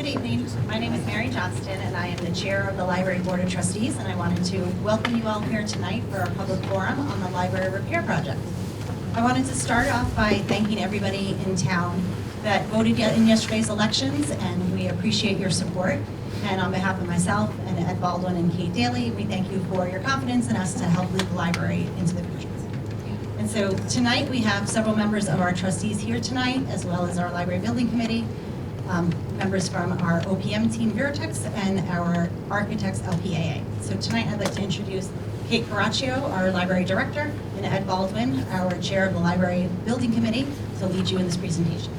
Good evening. My name is Mary Johnston, and I am the chair of the Library Board of Trustees, and I wanted to welcome you all here tonight for our public forum on the library repair project. I wanted to start off by thanking everybody in town that voted in yesterday's elections, and we appreciate your support. And on behalf of myself and Ed Baldwin and Kate Daly, we thank you for your confidence in us to help lead the library into the future. And so tonight we have several members of our trustees here tonight, as well as our library building committee, members from our OPM team Veritex, and our architects LPAA. So tonight I'd like to introduce Kate Coraccio, our library director, and Ed Baldwin, our chair of the library building committee, to lead you in this presentation.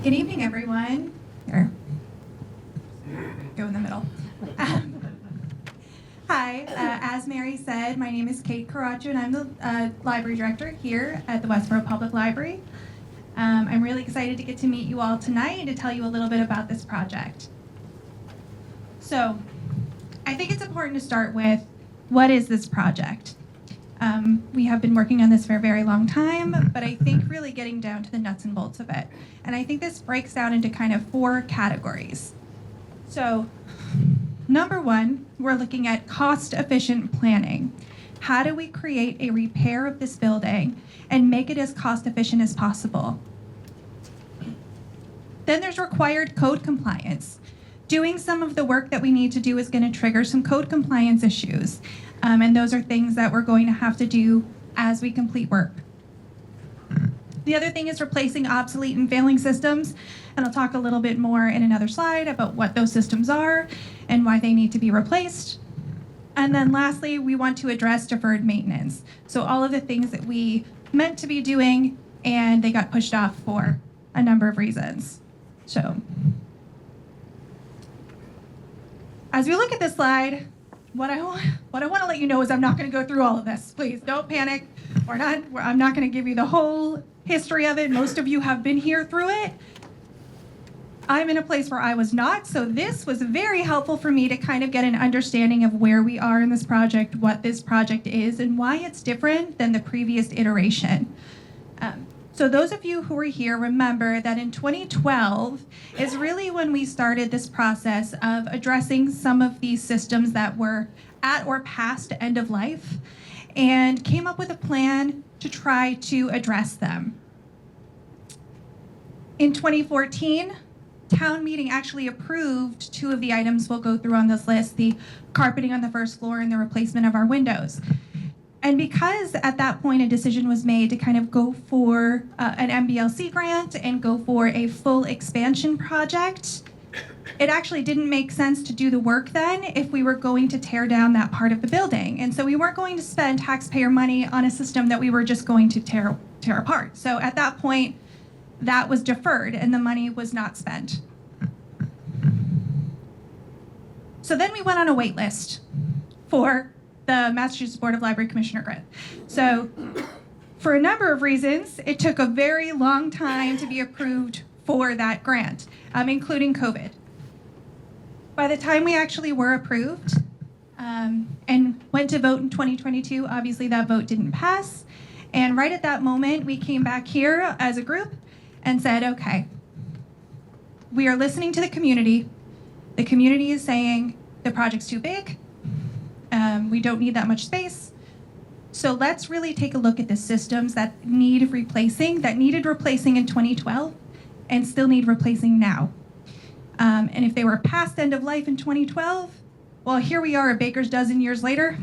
Good evening, everyone. Here, go in the middle. Hi, as Mary said, my name is Kate Coraccio, and I'm the library director here at the Westborough Public Library. I'm really excited to get to meet you all tonight and to tell you a little bit about this project. So, I think it's important to start with, what is this project? We have been working on this for a very long time, but I think really getting down to the nuts and bolts of it. And I think this breaks down into kind of 4 categories. So, number 1, we're looking at cost-efficient planning. How do we create a repair of this building and make it as cost-efficient as possible? Then there's required code compliance. Doing some of the work that we need to do is going to trigger some code compliance issues. And those are things that we're going to have to do as we complete work. The other thing is replacing obsolete and failing systems, and I'll talk a little bit more in another slide about what those systems are and why they need to be replaced. And then lastly, we want to address deferred maintenance. So all of the things that we meant to be doing and they got pushed off for a number of reasons. So as we look at this slide, what I want to let you know is I'm not going to go through all of this. Please don't panic. I'm not going to give you the whole history of it. Most of you have been here through it. I'm in a place where I was not, so this was very helpful for me to kind of get an understanding of where we are in this project, what this project is, and why it's different than the previous iteration. So those of you who were here remember that in 2012 is really when we started this process of addressing some of these systems that were at or past end of life and came up with a plan to try to address them. In 2014, town meeting actually approved 2 of the items we'll go through on this list, the carpeting on the first floor and the replacement of our windows. And because at that point a decision was made to kind of go for an MBLC grant and go for a full expansion project, it actually didn't make sense to do the work then if we were going to tear down that part of the building. And so we weren't going to spend taxpayer money on a system that we were just going to tear apart. So at that point, that was deferred and the money was not spent. So then we went on a wait list for the Massachusetts Board of Library Commissioner grant. So for a number of reasons, it took a very long time to be approved for that grant, including COVID. By the time we actually were approved and went to vote in 2022, obviously that vote didn't pass. And right at that moment, we came back here as a group and said, okay, we are listening to the community. The community is saying the project's too big. We don't need that much space. So let's really take a look at the systems that need replacing, that needed replacing in 2012 and still need replacing now. And if they were past end of life in 2012, well, here we are a baker's dozen years later,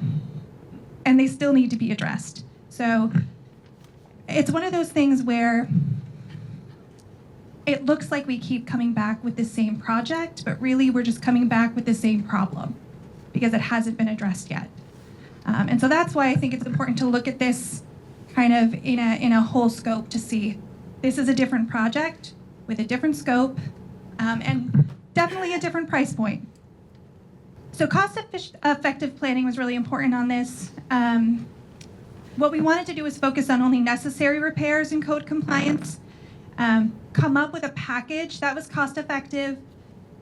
and they still need to be addressed. So it's one of those things where it looks like we keep coming back with the same project, but really we're just coming back with the same problem because it hasn't been addressed yet. And so that's why I think it's important to look at this kind of in a whole scope to see this is a different project with a different scope and definitely a different price point. So cost-effective planning was really important on this. What we wanted to do was focus on only necessary repairs and code compliance, come up with a package that was cost-effective,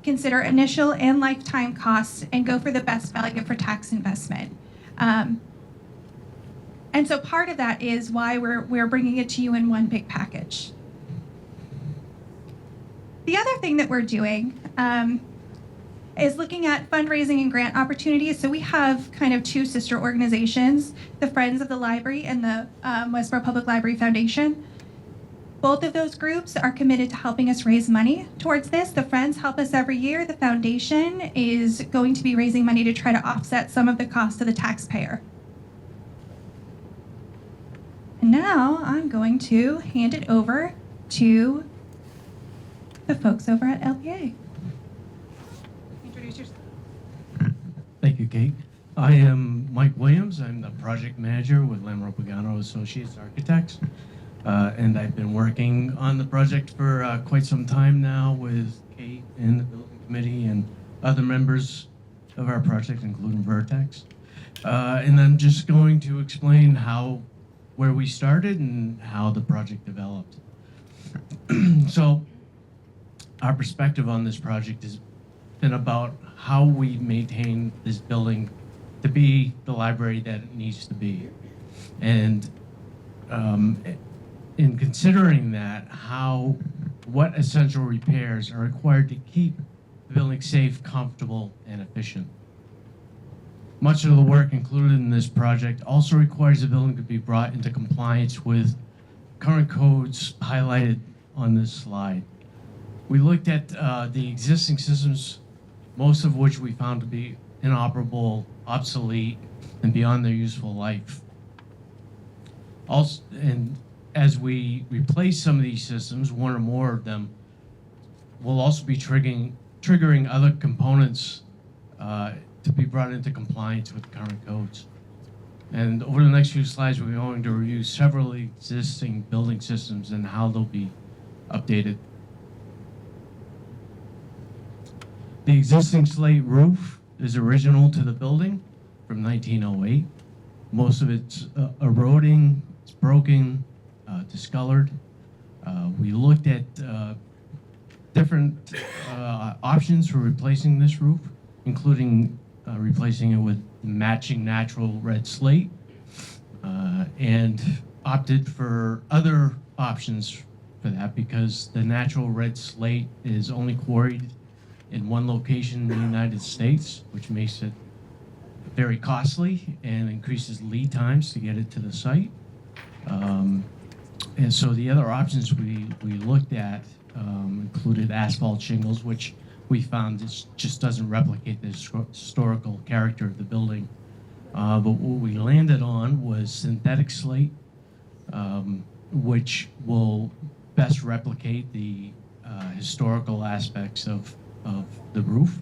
consider initial and lifetime costs, and go for the best value for tax investment. And so part of that is why we're bringing it to you in one big package. The other thing that we're doing is looking at fundraising and grant opportunities. So we have kind of two sister organizations, the Friends of the Library and the Westborough Public Library Foundation. Both of those groups are committed to helping us raise money towards this. The Friends help us every year. The foundation is going to be raising money to try to offset some of the cost to the taxpayer. And now I'm going to hand it over to the folks over at LPA. Introduce yourself. Thank you, Kate. I am Mike Williams. I'm the project manager with Lamro Pagano Associates Architects. And I've been working on the project for quite some time now with Kate and the building committee and other members of our project, including Vertex. And I'm just going to explain where we started and how the project developed. So our perspective on this project has been about how we maintain this building to be the library that it needs to be. And in considering that, what essential repairs are required to keep the building safe, comfortable, and efficient. Much of the work included in this project also requires the building to be brought into compliance with current codes highlighted on this slide. We looked at the existing systems, most of which we found to be inoperable, obsolete, and beyond their useful life. Also, and as we replace some of these systems, one or more of them, we'll also be triggering other components to be brought into compliance with current codes. And over the next few slides, we're going to review several existing building systems and how they'll be updated. The existing slate roof is original to the building from 1908. Most of it's eroding, it's broken, discolored. We looked at different options for replacing this roof, including replacing it with matching natural red slate, and opted for other options for that because the natural red slate is only quarried in one location in the United States, which makes it very costly and increases lead times to get it to the site. And so the other options we looked at included asphalt shingles, which we found just doesn't replicate the historical character of the building. But what we landed on was synthetic slate, which will best replicate the historical aspects of the roof.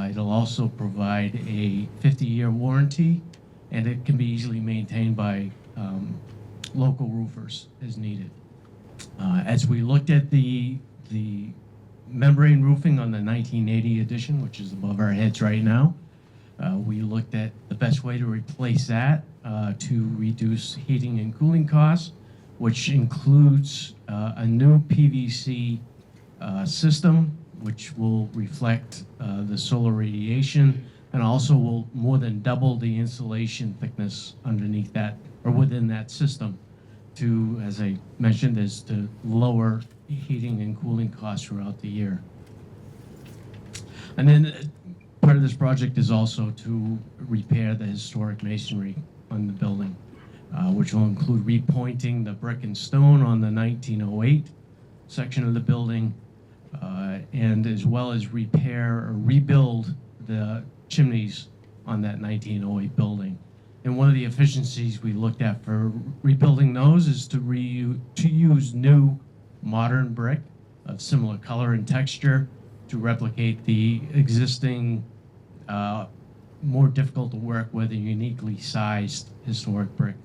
It'll also provide a 50-year warranty, and it can be easily maintained by local roofers as needed. As we looked at the membrane roofing on the 1980 edition, which is above our heads right now, we looked at the best way to replace that to reduce heating and cooling costs, which includes a new PVC system, which will reflect the solar radiation, and also will more than double the insulation thickness underneath that, or within that system, to, as I mentioned, is to lower heating and cooling costs throughout the year. And then part of this project is also to repair the historic masonry on the building, which will include repointing the brick and stone on the 1908 section of the building, and as well as repair or rebuild the chimneys on that 1908 building. And one of the efficiencies we looked at for rebuilding those is to use new modern brick of similar color and texture to replicate the existing, more difficult to work with, a uniquely sized historic brick.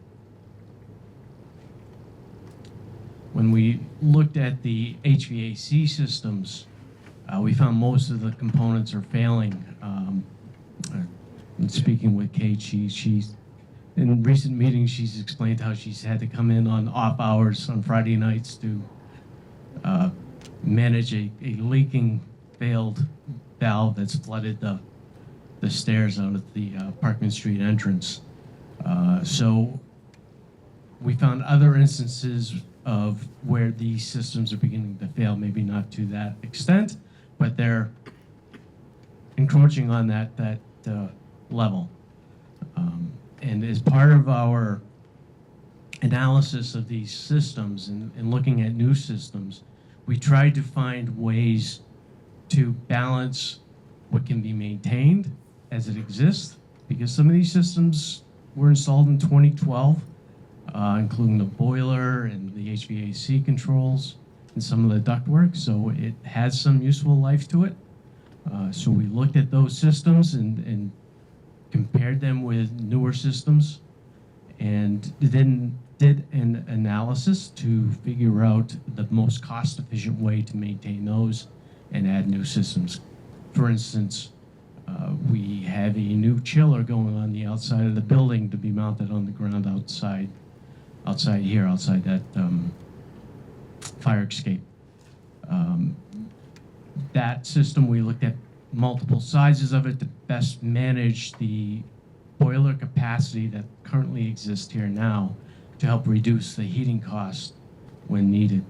When we looked at the HVAC systems, we found most of the components are failing. And speaking with Kate, she's in recent meetings, she's explained how she's had to come in on off hours on Friday nights to manage a leaking failed valve that's flooded the stairs out at the Parkman Street entrance. So we found other instances of where these systems are beginning to fail, maybe not to that extent, but they're encroaching on that level. And as part of our analysis of these systems and looking at new systems, we tried to find ways to balance what can be maintained as it exists, because some of these systems were installed in 2012, including the boiler and the HVAC controls and some of the ductwork, so it has some useful life to it. So we looked at those systems and compared them with newer systems, and then did an analysis to figure out the most cost-efficient way to maintain those and add new systems. For instance, we have a new chiller going on the outside of the building to be mounted on the ground outside that fire escape. That system, we looked at multiple sizes of it to best manage the boiler capacity that currently exists here now to help reduce the heating costs when needed.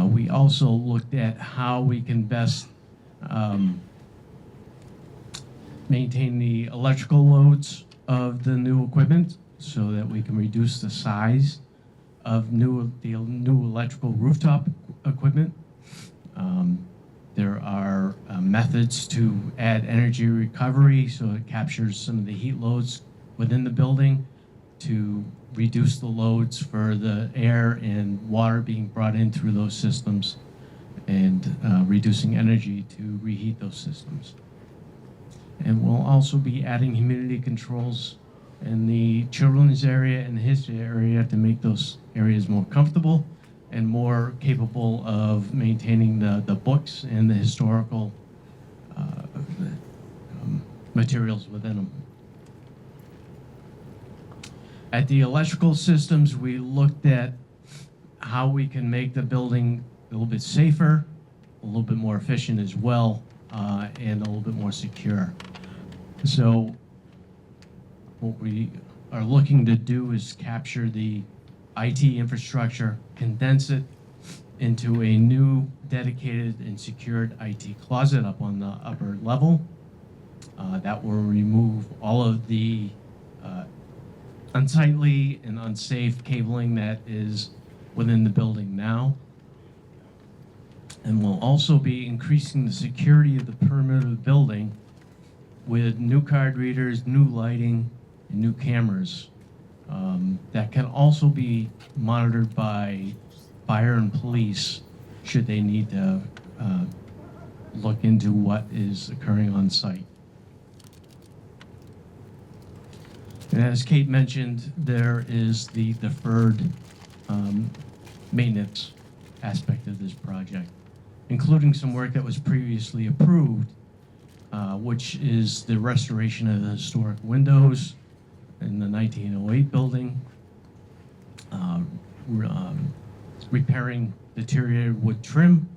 We also looked at how we can best maintain the electrical loads of the new equipment so that we can reduce the size of the new electrical rooftop equipment. There are methods to add energy recovery so it captures some of the heat loads within the building to reduce the loads for the air and water being brought in through those systems, and reducing energy to reheat those systems. And we'll also be adding humidity controls in the children's area and the history area to make those areas more comfortable and more capable of maintaining the books and the historical materials within them. At the electrical systems, we looked at how we can make the building a little bit safer, a little bit more efficient as well, and a little bit more secure. So what we are looking to do is capture the IT infrastructure, condense it into a new dedicated and secured IT closet up on the upper level. That will remove all of the unsightly and unsafe cabling that is within the building now. And we'll also be increasing the security of the perimeter of the building with new card readers, new lighting, and new cameras that can also be monitored by fire and police should they need to look into what is occurring on site. And as Kate mentioned, there is the deferred maintenance aspect of this project, including some work that was previously approved, which is the restoration of the historic windows in the 1908 building, repairing deteriorated wood trim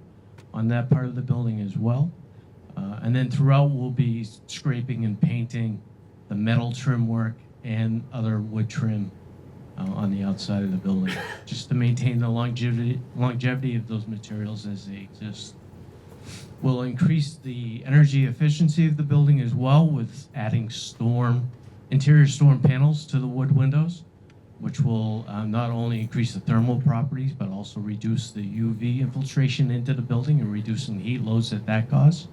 on that part of the building as well. And then throughout, we'll be scraping and painting the metal trim work and other wood trim on the outside of the building, just to maintain the longevity of those materials as they exist. We'll increase the energy efficiency of the building as well with adding interior storm panels to the wood windows, which will not only increase the thermal properties, but also reduce the UV infiltration into the building and reducing the heat loads that cause.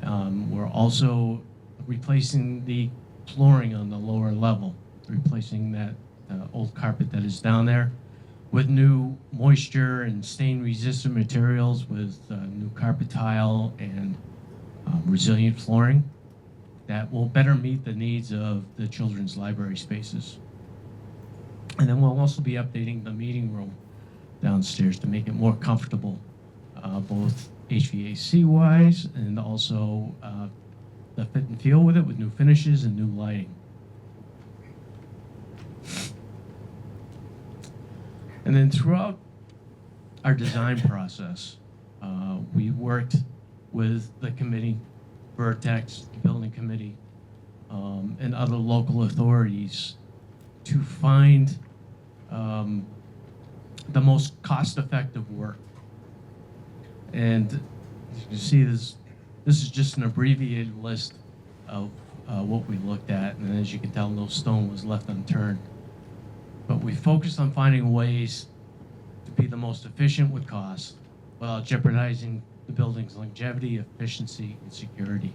We're also replacing the flooring on the lower level, replacing that old carpet that is down there with new moisture and stain resistant materials with new carpet tile and resilient flooring that will better meet the needs of the children's library spaces. And then we'll also be updating the meeting room downstairs to make it more comfortable, both HVAC wise and also the fit and feel with it, with new finishes and new lighting. And then throughout our design process, we worked with the committee, Vertex, the building committee, and other local authorities to find the most cost-effective work. And as you can see, this is just an abbreviated list of what we looked at, and as you can tell, no stone was left unturned. But we focused on finding ways to be the most efficient with cost without jeopardizing the building's longevity, efficiency, and security.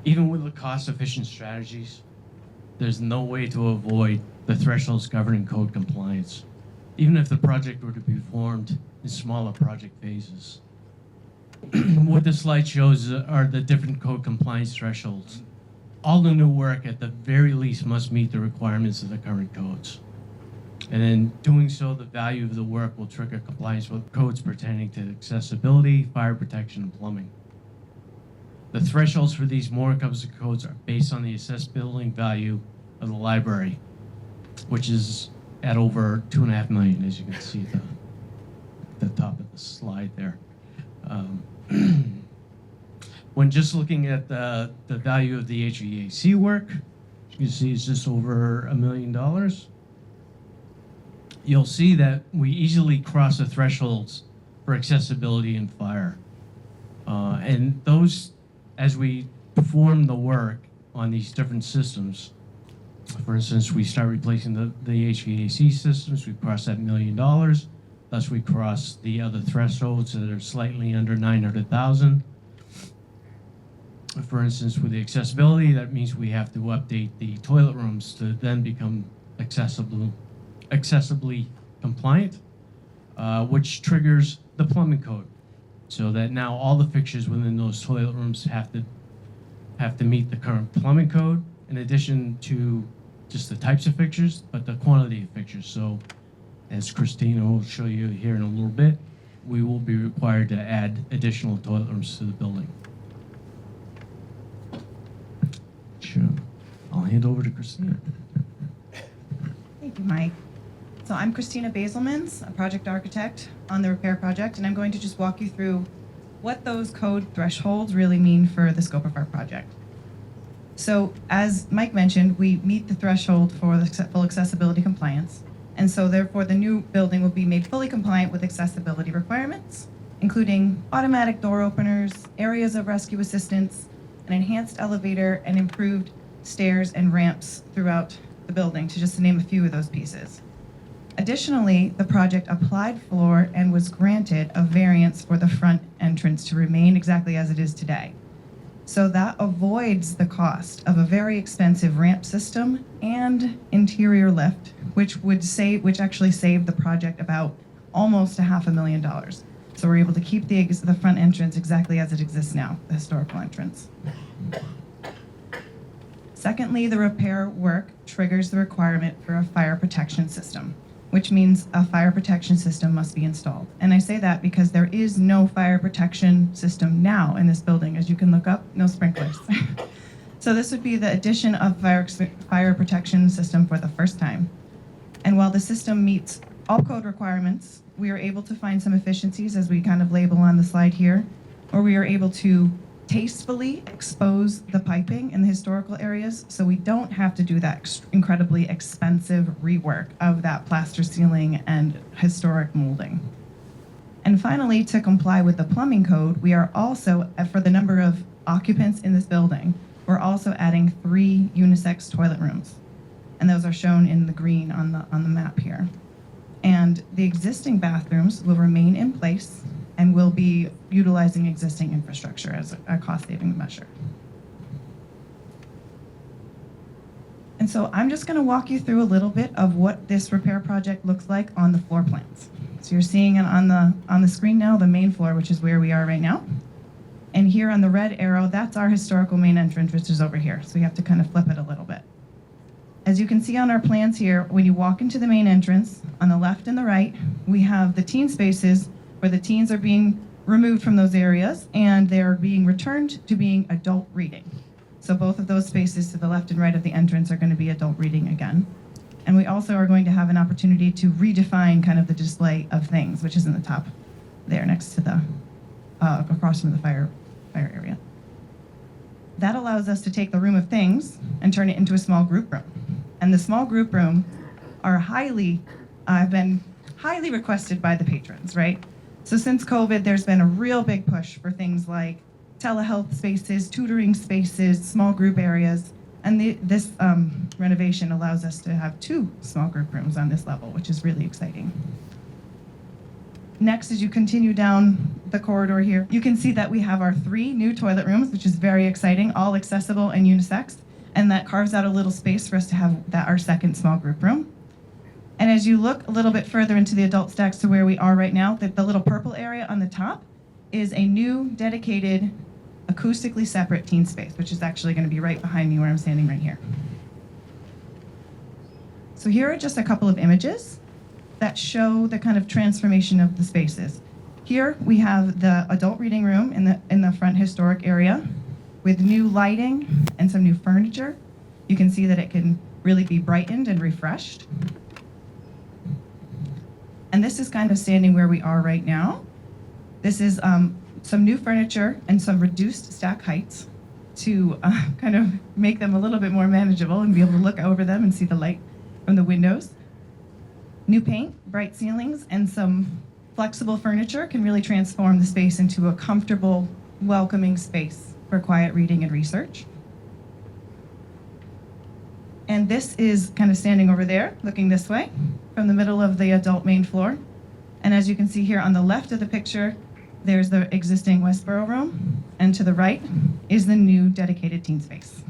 Even with the cost-efficient strategies, there's no way to avoid the thresholds governing code compliance, even if the project were to be formed in smaller project phases. What this slide shows are the different code compliance thresholds. All the new work at the very least must meet the requirements of the current codes. And in doing so, the value of the work will trigger compliance with codes pertaining to accessibility, fire protection, and plumbing. The thresholds for these more encompassing codes are based on the assessed building value of the library, which is at over $2.5 million, as you can see at the top of the slide there. When just looking at the value of the HVAC work, you can see it's just over $1 million. You'll see that we easily cross the thresholds for accessibility and fire. And those, as we perform the work on these different systems, for instance, we start replacing the HVAC systems, we cross that $1 million. Thus, we cross the other thresholds that are slightly under 900,000. For instance, with the accessibility, that means we have to update the toilet rooms to then become accessibly compliant, which triggers the plumbing code, so that now all the fixtures within those toilet rooms have to meet the current plumbing code, in addition to just the types of fixtures, but the quantity of fixtures. So, as Christina will show you here in a little bit, we will be required to add additional toilet rooms to the building. Sure. I'll hand over to Christina. Thank you, Mike. So I'm Christina Baselmans, a project architect on the repair project, and I'm going to just walk you through what those code thresholds really mean for the scope of our project. So as Mike mentioned, we meet the threshold for the full accessibility compliance, and so therefore the new building will be made fully compliant with accessibility requirements, including automatic door openers, areas of rescue assistance, an enhanced elevator, and improved stairs and ramps throughout the building, to just name a few of those pieces. Additionally, the project applied for and was granted a variance for the front entrance to remain exactly as it is today. So that avoids the cost of a very expensive ramp system and interior lift, which actually saved the project about almost $500,000. So we're able to keep the front entrance exactly as it exists now, the historical entrance. Secondly, the repair work triggers the requirement for a fire protection system, which means a fire protection system must be installed. And I say that because there is no fire protection system now in this building. As you can look up, no sprinklers. So this would be the addition of fire protection system for the first time. And while the system meets all code requirements, we are able to find some efficiencies, as we kind of label on the slide here, where we are able to tastefully expose the piping in the historical areas, so we don't have to do that incredibly expensive rework of that plaster ceiling and historic molding. And finally, to comply with the plumbing code, we are also, for the number of occupants in this building, we're also adding 3 unisex toilet rooms. And those are shown in the green on the map here. And the existing bathrooms will remain in place and will be utilizing existing infrastructure as a cost-saving measure. And so I'm just going to walk you through a little bit of what this repair project looks like on the floor plans. So you're seeing it on the screen now, the main floor, which is where we are right now. And here on the red arrow, that's our historical main entrance, which is over here. So you have to kind of flip it a little bit. As you can see on our plans here, when you walk into the main entrance, on the left and the right, we have the teen spaces where the teens are being removed from those areas and they're being returned to being adult reading. So both of those spaces to the left and right of the entrance are going to be adult reading again. And we also are going to have an opportunity to redefine kind of the display of things, which is in the top there next to the, across from the fire area. That allows us to take the room of things and turn it into a small group room. and the small group room are have been highly requested by the patrons, right? So since COVID, there's been a real big push for things like telehealth spaces, tutoring spaces, small group areas, and this renovation allows us to have 2 small group rooms on this level, which is really exciting. Next, as you continue down the corridor here, you can see that we have our 3 new toilet rooms, which is very exciting, all accessible and unisex, and that carves out a little space for us to have our second small group room. And as you look a little bit further into the adult stacks to where we are right now, the little purple area on the top is a new dedicated acoustically separate teen space, which is actually going to be right behind me where I'm standing right here. So here are just a couple of images that show the kind of transformation of the spaces. Here we have the adult reading room in the front historic area with new lighting and some new furniture. You can see that it can really be brightened and refreshed. And this is kind of standing where we are right now. This is some new furniture and some reduced stack heights to kind of make them a little bit more manageable and be able to look over them and see the light from the windows. New paint, bright ceilings, and some flexible furniture can really transform the space into a comfortable, welcoming space for quiet reading and research. And this is kind of standing over there, looking this way, from the middle of the adult main floor. And as you can see here on the left of the picture, there's the existing Westborough room, and to the right is the new dedicated teen space.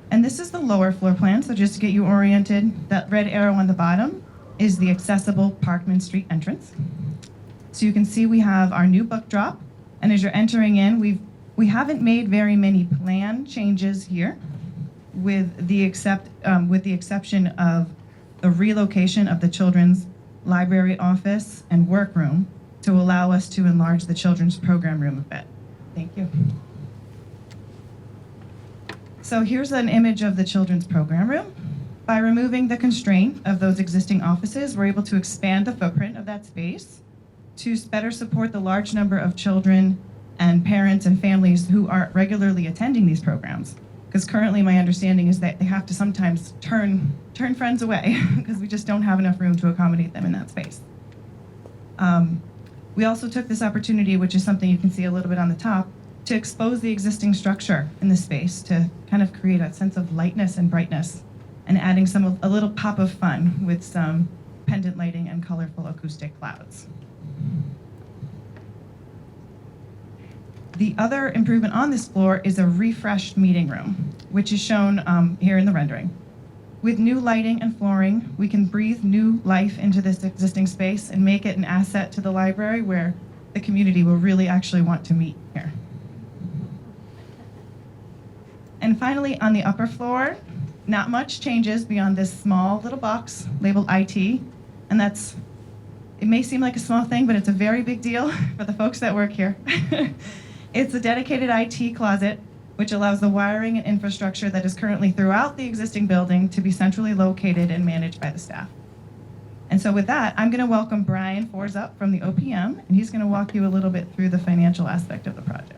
And this is the lower floor plan, so just to get you oriented, that red arrow on the bottom is the accessible Parkman Street entrance. So you can see we have our new book drop, and as you're entering in, we haven't made very many plan changes here, with the exception of the relocation of the children's library office and workroom to allow us to enlarge the children's program room a bit. Thank you. So here's an image of the children's program room. By removing the constraint of those existing offices, we're able to expand the footprint of that space to better support the large number of children and parents and families who are regularly attending these programs. Because currently my understanding is that they have to sometimes turn friends away because we just don't have enough room to accommodate them in that space. We also took this opportunity, which is something you can see a little bit on the top, to expose the existing structure in the space to kind of create a sense of lightness and brightness, and adding a little pop of fun with some pendant lighting and colorful acoustic clouds. The other improvement on this floor is a refreshed meeting room, which is shown here in the rendering. With new lighting and flooring, we can breathe new life into this existing space and make it an asset to the library where the community will really actually want to meet here. And finally, on the upper floor, not much changes beyond this small little box labeled IT, and it may seem like a small thing, but it's a very big deal for the folks that work here. It's a dedicated IT closet, which allows the wiring and infrastructure that is currently throughout the existing building to be centrally located and managed by the staff. And so with that, I'm going to welcome Brian Fors up from the OPM, and he's going to walk you a little bit through the financial aspect of the project.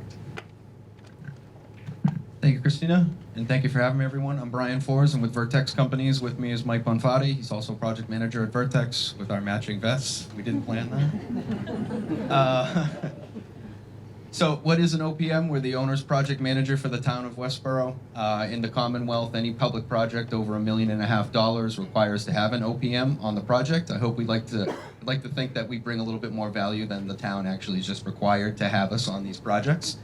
Thank you, Christina, and thank you for having me, everyone. I'm Brian Fors. I'm with Vertex Companies. With me is Mike Bonfatti. He's also project manager at Vertex with our matching vests. We didn't plan that. So what is an OPM? We're the owner's project manager for the town of Westborough. In the Commonwealth, any public project over $1.5 million requires to have an OPM on the project. I hope we'd like to think that we bring a little bit more value than the town actually is just required to have us on these projects.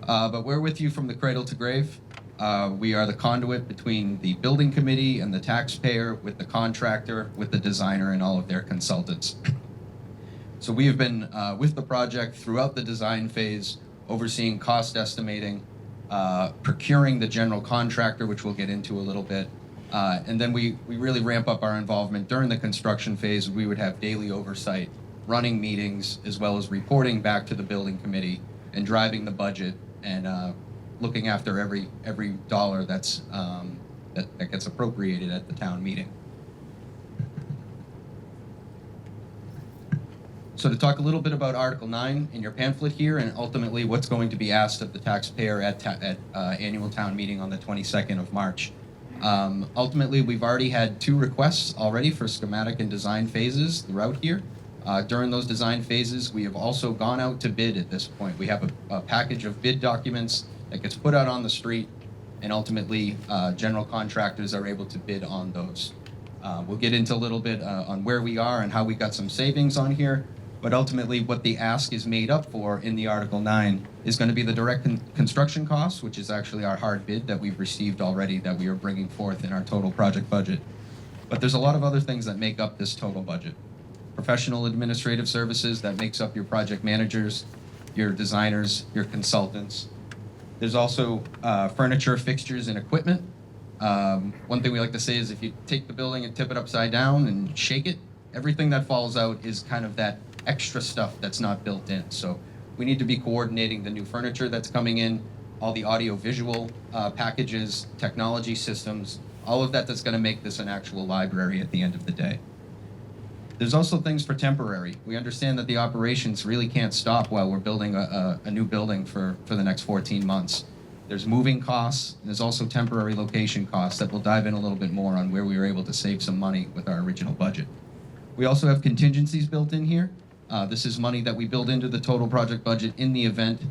But we're with you from the cradle to grave. We are the conduit between the building committee and the taxpayer, with the contractor, with the designer, and all of their consultants. So we have been with the project throughout the design phase, overseeing cost estimating, procuring the general contractor, which we'll get into a little bit. And then we really ramp up our involvement during the construction phase. We would have daily oversight, running meetings, as well as reporting back to the building committee and driving the budget and looking after every dollar that gets appropriated at the town meeting. So to talk a little bit about Article 9 in your pamphlet here, and ultimately what's going to be asked of the taxpayer at annual town meeting on the 22nd of March. Ultimately, we've already had 2 requests already for schematic and design phases throughout here. During those design phases, we have also gone out to bid at this point. We have a package of bid documents that gets put out on the street, and ultimately, general contractors are able to bid on those. We'll get into a little bit on where we are and how we got some savings on here, but ultimately what the ask is made up for in the Article 9 is going to be the direct construction costs, which is actually our hard bid that we've received already that we are bringing forth in our total project budget. But there's a lot of other things that make up this total budget. Professional administrative services that makes up your project managers, your designers, your consultants. There's also furniture, fixtures, and equipment. One thing we like to say is if you take the building and tip it upside down and shake it, everything that falls out is kind of that extra stuff that's not built in. So we need to be coordinating the new furniture that's coming in, all the audio-visual packages, technology systems, all of that that's going to make this an actual library at the end of the day. There's also things for temporary. We understand that the operations really can't stop while we're building a new building for the next 14 months. There's moving costs, and there's also temporary location costs that we'll dive in a little bit more on where we were able to save some money with our original budget. We also have contingencies built in here. This is money that we build into the total project budget in the event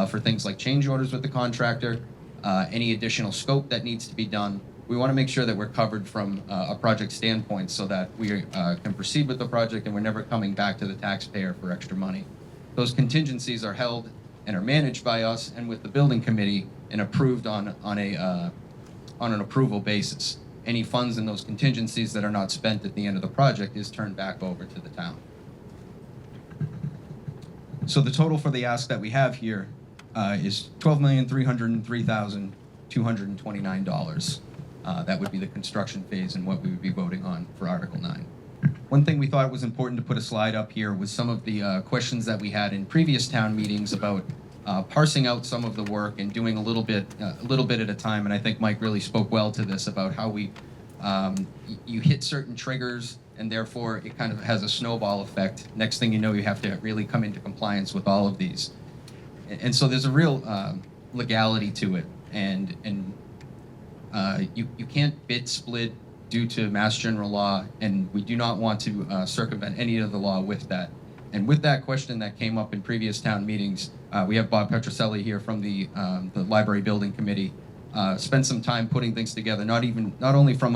for things like change orders with the contractor, any additional scope that needs to be done. We want to make sure that we're covered from a project standpoint so that we can proceed with the project and we're never coming back to the taxpayer for extra money. Those contingencies are held and are managed by us and with the building committee and approved on an approval basis. Any funds in those contingencies that are not spent at the end of the project is turned back over to the town. So the total for the ask that we have here is $12,303,229. That would be the construction phase and what we would be voting on for Article 9. One thing we thought was important to put a slide up here was some of the questions that we had in previous town meetings about parsing out some of the work and doing a little bit at a time. And I think Mike really spoke well to this about how we you hit certain triggers and therefore it kind of has a snowball effect. Next thing you know, you have to really come into compliance with all of these. And so there's a real legality to it, and you can't bid split due to Mass General Law, and we do not want to circumvent any of the law with that. And with that question that came up in previous town meetings, we have Bob Petroselli here from the Library Building Committee. Spent some time putting things together, not only from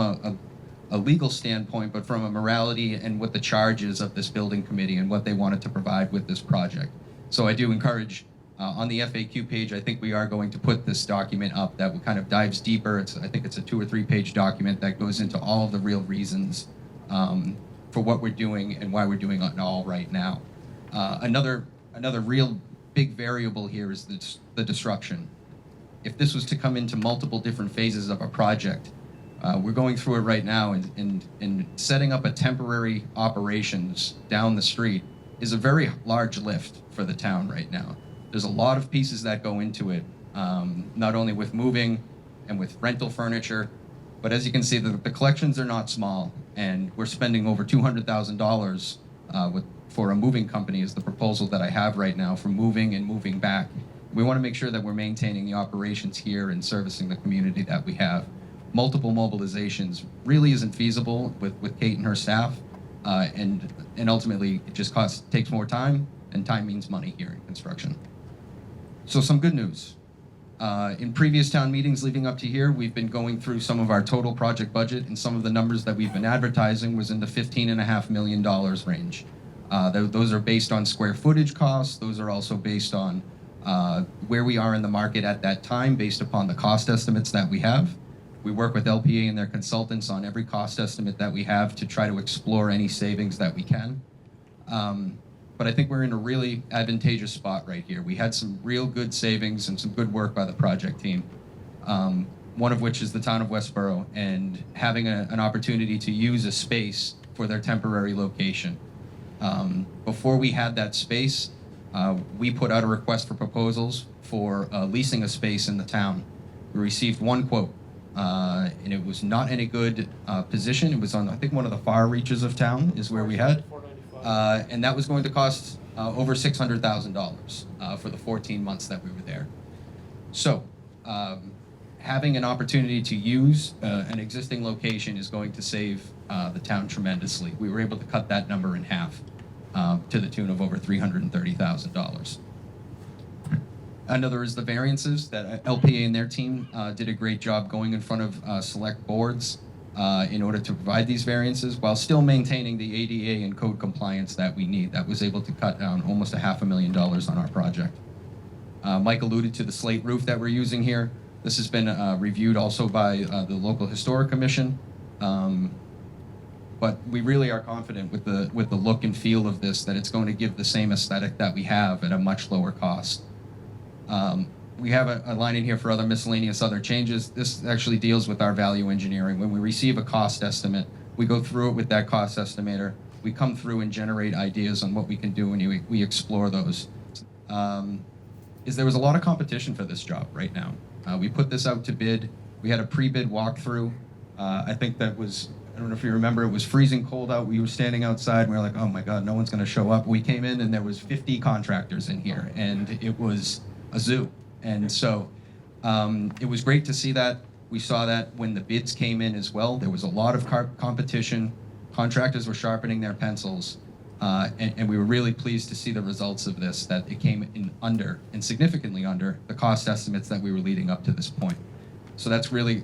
a legal standpoint, but from a morality and what the charge is of this building committee and what they wanted to provide with this project. So I do encourage, on the FAQ page, I think we are going to put this document up that kind of dives deeper. I think it's a 2 or 3 page document that goes into all of the real reasons for what we're doing and why we're doing it all right now. Another real big variable here is the disruption. If this was to come into multiple different phases of a project, we're going through it right now, and setting up a temporary operations down the street is a very large lift for the town right now. There's a lot of pieces that go into it, not only with moving and with rental furniture, but as you can see, the collections are not small, and we're spending over $200,000 for a moving company is the proposal that I have right now for moving and moving back. We want to make sure that we're maintaining the operations here and servicing the community that we have. Multiple mobilizations really isn't feasible with Kate and her staff, and ultimately it just takes more time, and time means money here in construction. So some good news. In previous town meetings leading up to here, we've been going through some of our total project budget, and some of the numbers that we've been advertising was in the $15.5 million range. Those are based on square footage costs. Those are also based on where we are in the market at that time, based upon the cost estimates that we have. We work with LPA and their consultants on every cost estimate that we have to try to explore any savings that we can. But I think we're in a really advantageous spot right here. We had some real good savings and some good work by the project team, one of which is the town of Westborough, and having an opportunity to use a space for their temporary location. Before we had that space, we put out a request for proposals for leasing a space in the town. We received one quote, and it was not in a good position. It was on, I think, one of the far reaches of town is where we had. and that was going to cost over $600,000 for the 14 months that we were there. So, having an opportunity to use an existing location is going to save the town tremendously. We were able to cut that number in half to the tune of over $330,000. Another is the variances that LPA and their team did a great job going in front of select boards in order to provide these variances while still maintaining the ADA and code compliance that we need. That was able to cut down almost $500,000 on our project. Mike alluded to the slate roof that we're using here. This has been reviewed also by the local historic commission. But we really are confident with the look and feel of this that it's going to give the same aesthetic that we have at a much lower cost. We have a line in here for other miscellaneous other changes. This actually deals with our value engineering. When we receive a cost estimate, we go through it with that cost estimator. We come through and generate ideas on what we can do, and we explore those. There was a lot of competition for this job right now. We put this out to bid. We had a pre-bid walkthrough. I think that was, I don't know if you remember, it was freezing cold out. We were standing outside and we were like, oh my God, no one's gonna show up. We came in and there was 50 contractors in here and it was a zoo. And so it was great to see that. We saw that when the bids came in as well. There was a lot of competition. Contractors were sharpening their pencils. And we were really pleased to see the results of this, that it came in under, and significantly under, the cost estimates that we were leading up to this point. So that's really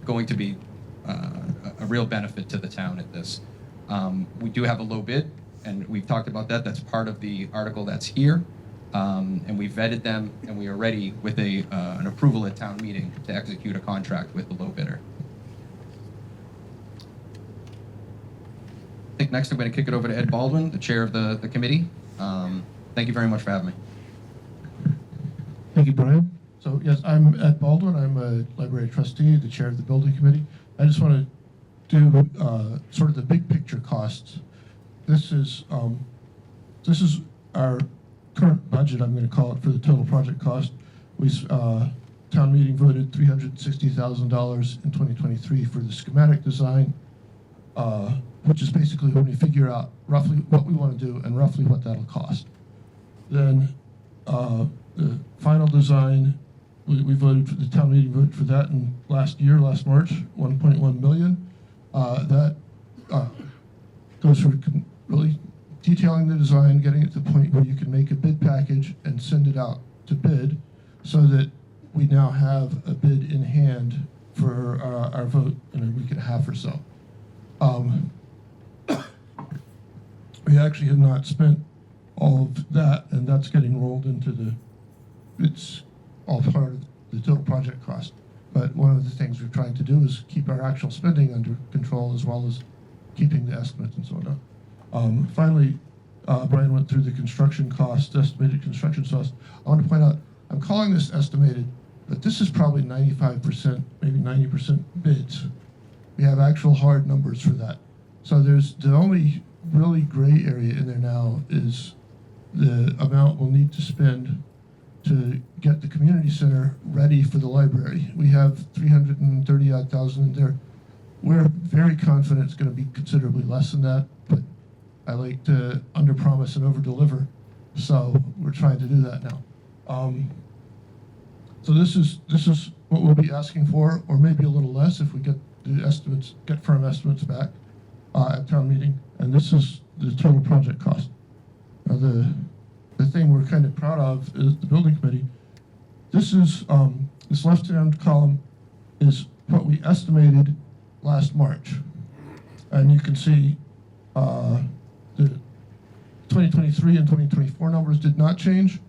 going to be a real benefit to the town at this. We do have a low bid, and we've talked about that. That's part of the article that's here. And we vetted them, and we are ready with an approval at town meeting to execute a contract with the low bidder. I think next I'm going to kick it over to Ed Baldwin, the chair of the committee. Thank you very much for having me. Thank you, Brian. So yes, I'm Ed Baldwin. I'm a library trustee, the chair of the building committee. I just want to do sort of the big picture costs. This is our current budget, I'm going to call it, for the total project cost. We town meeting voted $360,000 in 2023 for the schematic design, which is basically when we figure out roughly what we want to do and roughly what that'll cost. Then the final design, we voted for, the town meeting voted for that in last March, 1.1 million. That goes for really detailing the design, getting it to the point where you can make a bid package and send it out to bid, so that we now have a bid in hand for our vote in a week and a half or so. We actually have not spent all of that, and that's getting rolled into it's all part of the total project cost. But one of the things we're trying to do is keep our actual spending under control, as well as keeping the estimates and so on. Finally, Brian went through the construction cost, estimated construction cost. I want to point out, I'm calling this estimated, but this is probably 95%, maybe 90% bids. We have actual hard numbers for that. So there's the only really gray area in there now is the amount we'll need to spend to get the community center ready for the library. We have 330,000 in there. We're very confident it's going to be considerably less than that, but I like to underpromise and overdeliver, so we're trying to do that now. So this is what we'll be asking for, or maybe a little less if we get the estimates, get firm estimates back at town meeting. And this is the total project cost. Now the thing we're kind of proud of is the building committee. This is this left-hand column is what we estimated last March, and you can see the 2023 and 2024 numbers did not change,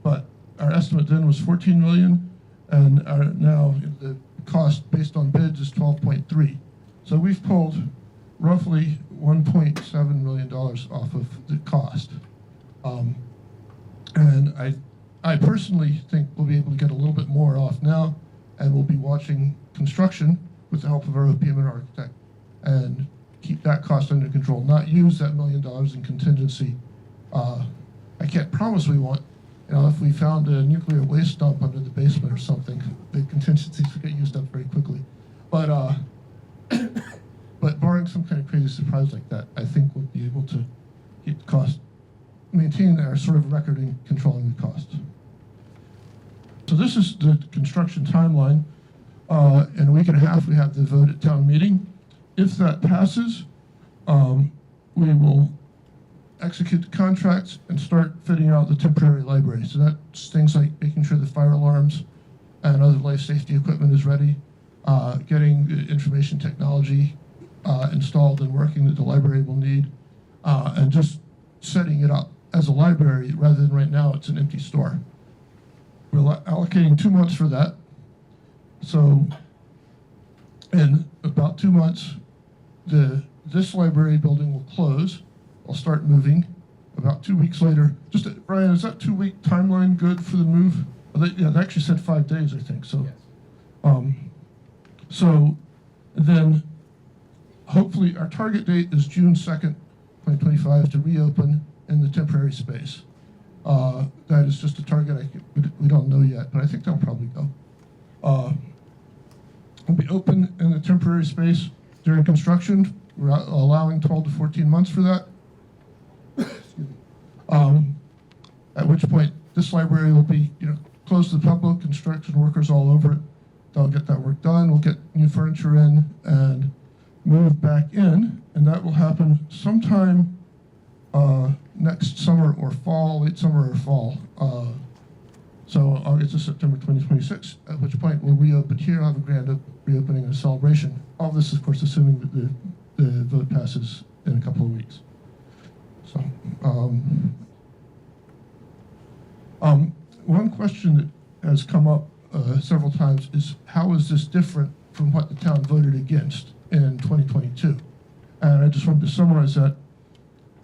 but our estimate then was 14 million, and now the cost based on bids is 12.3. So we've pulled roughly $1.7 million off of the cost. And I personally think we'll be able to get a little bit more off now, and we'll be watching construction with the help of our OPM and architect and keep that cost under control, not use that $1 million in contingency. I can't promise we won't. You know, if we found a nuclear waste dump under the basement or something, the contingencies would get used up very quickly. But but barring some kind of crazy surprise like that, I think we'll be able to keep the cost, maintain our sort of record in controlling the costs. So this is the construction timeline. In a week and a half, we have the vote at town meeting. If that passes, we will execute the contracts and start fitting out the temporary library. So that's things like making sure the fire alarms and other life safety equipment is ready, getting the information technology installed and working that the library will need, and just setting it up as a library rather than right now it's an empty store. We're allocating 2 months for that. So in about 2 months, this library building will close. I'll start moving. About 2 weeks later, Brian, is that 2 week timeline good for the move? They actually said 5 days, I think. So, Yes. So then hopefully our target date is June 2nd, 2025 to reopen in the temporary space. That is just a target. We don't know yet, but I think they'll probably go. We'll be open in the temporary space during construction. We're allowing 12 to 14 months for that. At which point this library will be, closed to the public, construction workers all over it. They'll get that work done. We'll get new furniture in and move back in, and that will happen sometime next summer or fall, late summer or fall. So August to September 2026, at which point we'll reopen here, have a grand reopening and celebration. All this, of course, assuming that the vote passes in a couple of weeks. So, one question that has come up several times is how is this different from what the town voted against in 2022? And I just wanted to summarize that.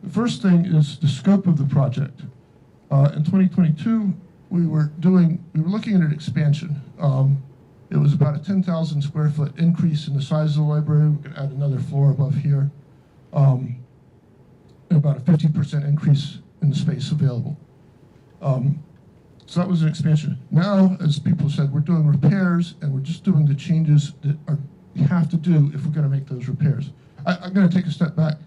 The first thing is the scope of the project. In 2022, we were looking at an expansion. It was about a 10,000 square foot increase in the size of the library. We could add another floor above here. About a 50% increase in the space available. So that was an expansion. Now, as people said, we're doing repairs and we're just doing the changes that we have to do if we're going to make those repairs. I'm going to take a step back.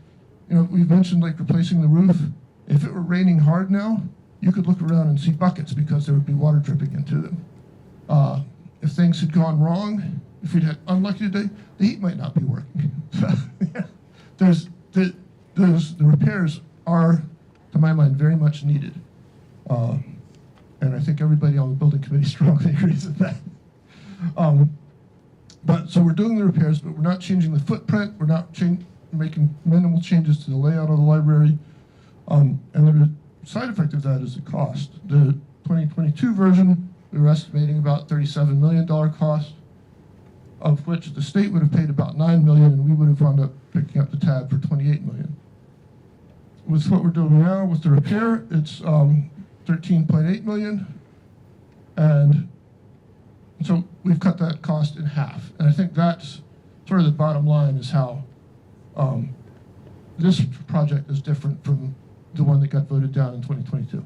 We've mentioned like replacing the roof. If it were raining hard now, you could look around and see buckets because there would be water dripping into them. If things had gone wrong, if we'd had unlucky today, the heat might not be working. The repairs are, to my mind, very much needed. And I think everybody on the building committee strongly agrees with that. So we're doing the repairs, but we're not changing the footprint. We're not making minimal changes to the layout of the library. And the side effect of that is the cost. The 2022 version, we were estimating about $37 million cost, of which the state would have paid about $9 million, and we would have wound up picking up the tab for $28 million. With what we're doing now with the repair, it's $13.8 million, and so we've cut that cost in half. And I think that's sort of the bottom line is how this project is different from the one that got voted down in 2022.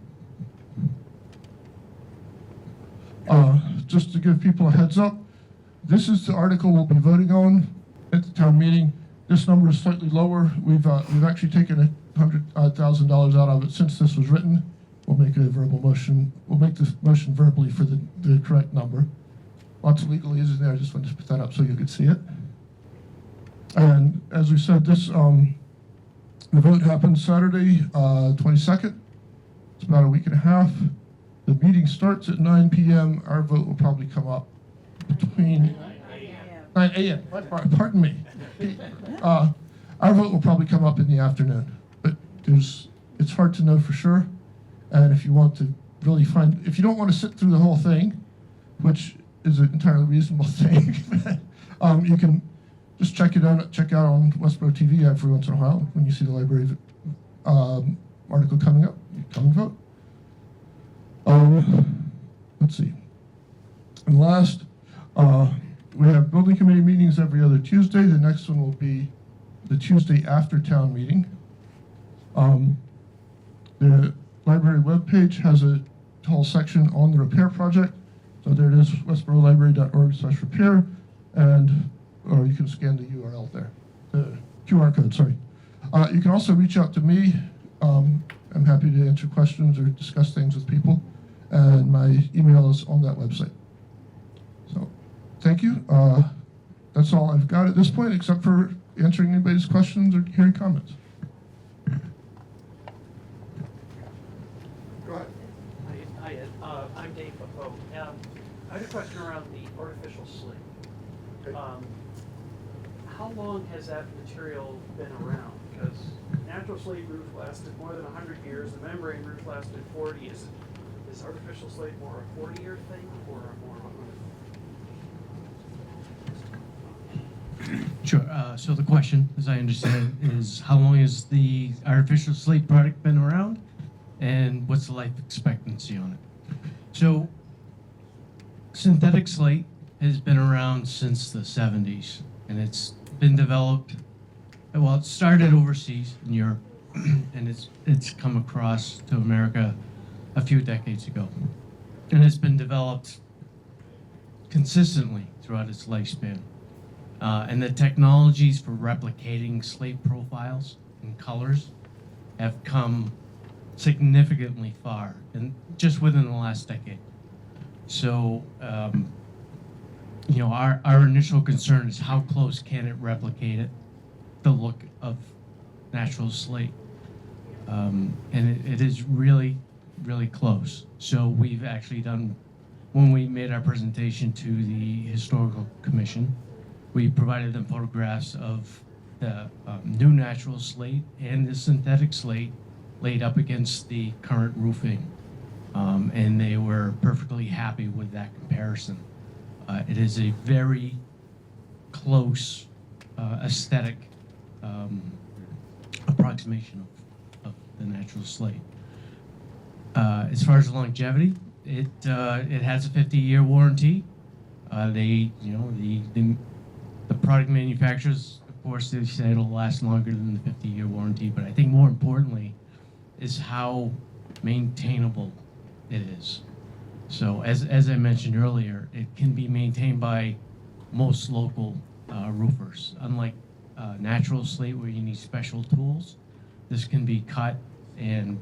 Just to give people a heads up, this is the article we'll be voting on at the town meeting. This number is slightly lower. We've actually taken $100,000 out of it since this was written. We'll make a verbal motion. We'll make the motion verbally for the correct number. Lots of legalese in there. I just wanted to put that up so you could see it. And as we said, the vote happens Saturday, 22nd. It's about a week and a half. The meeting starts at 9 p.m. Our vote will probably come up between 9 a.m. Pardon me. Our vote will probably come up in the afternoon, but it's hard to know for sure. And if you want to really if you don't want to sit through the whole thing, which is an entirely reasonable thing, you can just check out on Westborough TV every once in a while when you see the library article coming up. You come and vote. Let's see. And last, we have building committee meetings every other Tuesday. The next one will be the Tuesday after town meeting. The library webpage has a whole section on the repair project. So there it is, westboroughlibrary.org/repair, or you can scan the URL there, the QR code, sorry. You can also reach out to me I'm happy to answer questions or discuss things with people, and my email is on that website. So, thank you. That's all I've got at this point, except for answering anybody's questions or hearing comments. Go ahead. Hi, Ed. I'm Dave Popo. I had a question around the artificial slate. Okay. How long has that material been around? Because natural slate roof lasted more than 100 years, the membrane roof lasted 40. Is artificial slate more a 40-year thing or more of a 100? Sure. So the question, as I understand it, is how long has the artificial slate product been around, and what's the life expectancy on it? So synthetic slate has been around since the 70s, and it's been developed. Well, it started overseas in Europe, and it's come across to America a few decades ago, and it's been developed consistently throughout its lifespan. And the technologies for replicating slate profiles and colors have come significantly far, and just within the last decade. So, our initial concern is how close can it replicate it, the look of natural slate, and it is really, really close. So we've actually done, when we made our presentation to the Historical Commission, we provided them photographs of the new natural slate and the synthetic slate laid up against the current roofing, and they were perfectly happy with that comparison. It is a very close aesthetic approximation of the natural slate. As far as longevity, it has a 50-year warranty. The product manufacturers, of course, they say it'll last longer than the 50-year warranty, but I think more importantly is how maintainable it is. So as I mentioned earlier, it can be maintained by most local roofers. Unlike natural slate where you need special tools, this can be cut and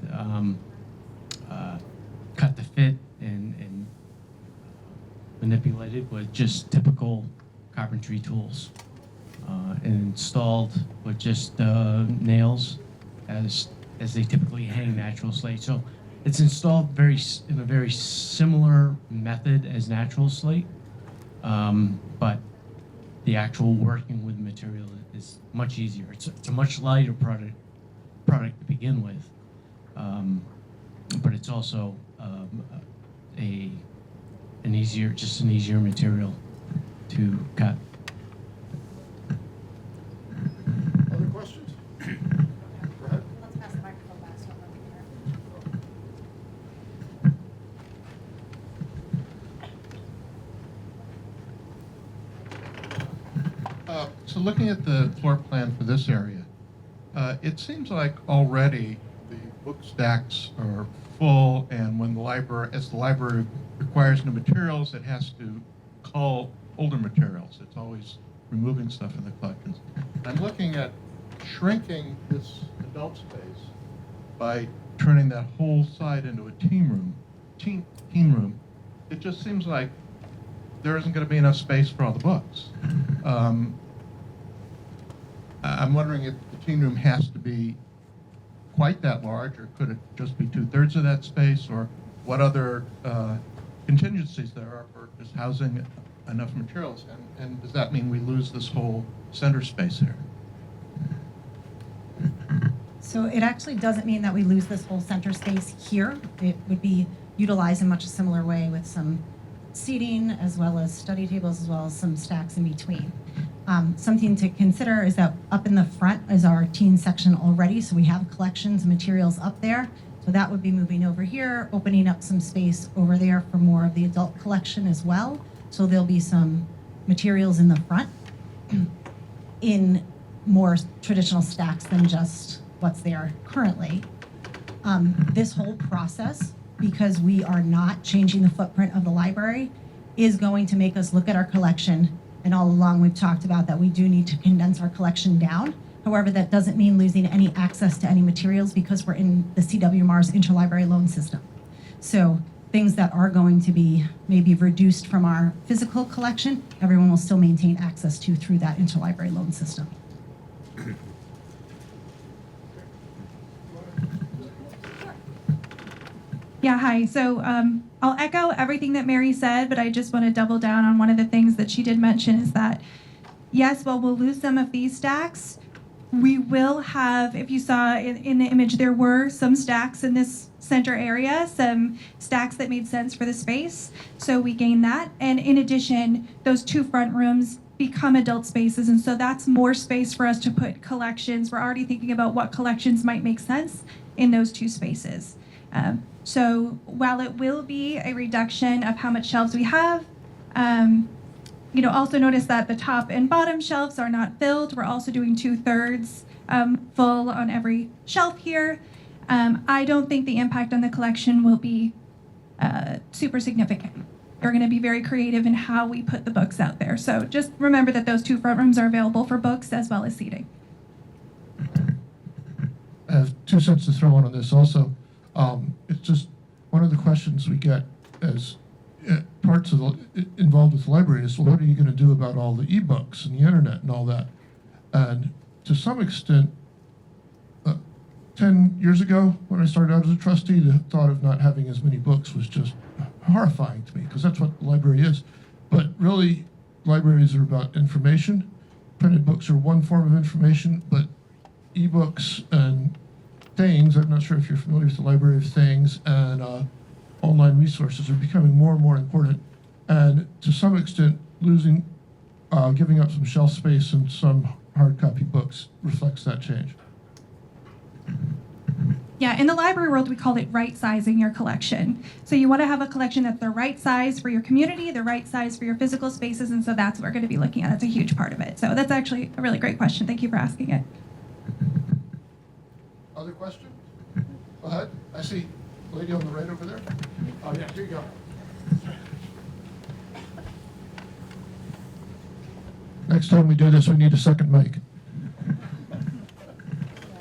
cut to fit and manipulated with just typical carpentry tools, and installed with just nails as they typically hang natural slate. So it's installed in a very similar method as natural slate, but the actual working with material is much easier. It's a much lighter product to begin with, but it's also an easier material to cut. Other questions? Go ahead. Let's pass the microphone back so So looking at the floor plan for this area, it seems like already the book stacks are full, and when as the library requires new materials, it has to cull older materials. It's always removing stuff in the collections. I'm looking at shrinking this adult space by turning that whole side into a teen room. It just seems like there isn't going to be enough space for all the books. I'm wondering if the teen room has to be quite that large, or could it just be 2/3 of that space, or what other contingencies there are for just housing enough materials, and does that mean we lose this whole center space here? So it actually doesn't mean that we lose this whole center space here. It would be utilized in much a similar way with some seating as well as study tables as well as some stacks in between. Something to consider is that up in the front is our teen section already, so we have collections and materials up there. So that would be moving over here, opening up some space over there for more of the adult collection as well. So there'll be some materials in the front in more traditional stacks than just what's there currently. This whole process, because we are not changing the footprint of the library, is going to make us look at our collection And all along, we've talked about that we do need to condense our collection down. However, that doesn't mean losing any access to any materials because we're in the CWMR's interlibrary loan system. So things that are going to be maybe reduced from our physical collection, everyone will still maintain access to through that interlibrary loan system. Yeah, hi. So I'll echo everything that Mary said, but I just want to double down on one of the things that she did mention is that, yes, while we'll lose some of these stacks, we will have, if you saw in the image, there were some stacks in this center area, some stacks that made sense for the space. So we gained that. And in addition, those 2 front rooms become adult spaces. And so that's more space for us to put collections. We're already thinking about what collections might make sense in those 2 spaces. So while it will be a reduction of how much shelves we have, also notice that the top and bottom shelves are not filled. We're also doing 2/3 full on every shelf here. I don't think the impact on the collection will be super significant. We're going to be very creative in how we put the books out there. So just remember that those 2 front rooms are available for books as well as seating. I have 2 cents to throw in on this also. It's just one of the questions we get as parts of involved with the library is, well, what are you going to do about all the e-books and the internet and all that? And to some extent, 10 years ago when I started out as a trustee, the thought of not having as many books was just horrifying to me because that's what the library is. But really, libraries are about information. Printed books are one form of information, but e-books and things, I'm not sure if you're familiar with the Library of Things, and online resources are becoming more and more important. And to some extent, giving up some shelf space and some hard copy books reflects that change. Yeah, in the library world, we call it right-sizing your collection. So you want to have a collection that's the right size for your community, the right size for your physical spaces, and so that's what we're going to be looking at. That's a huge part of it. So that's actually a really great question. Thank you for asking it. Other questions? Go ahead. I see a lady on the right over there. Oh, yeah, here you go. Next time we do this, we need a second mic.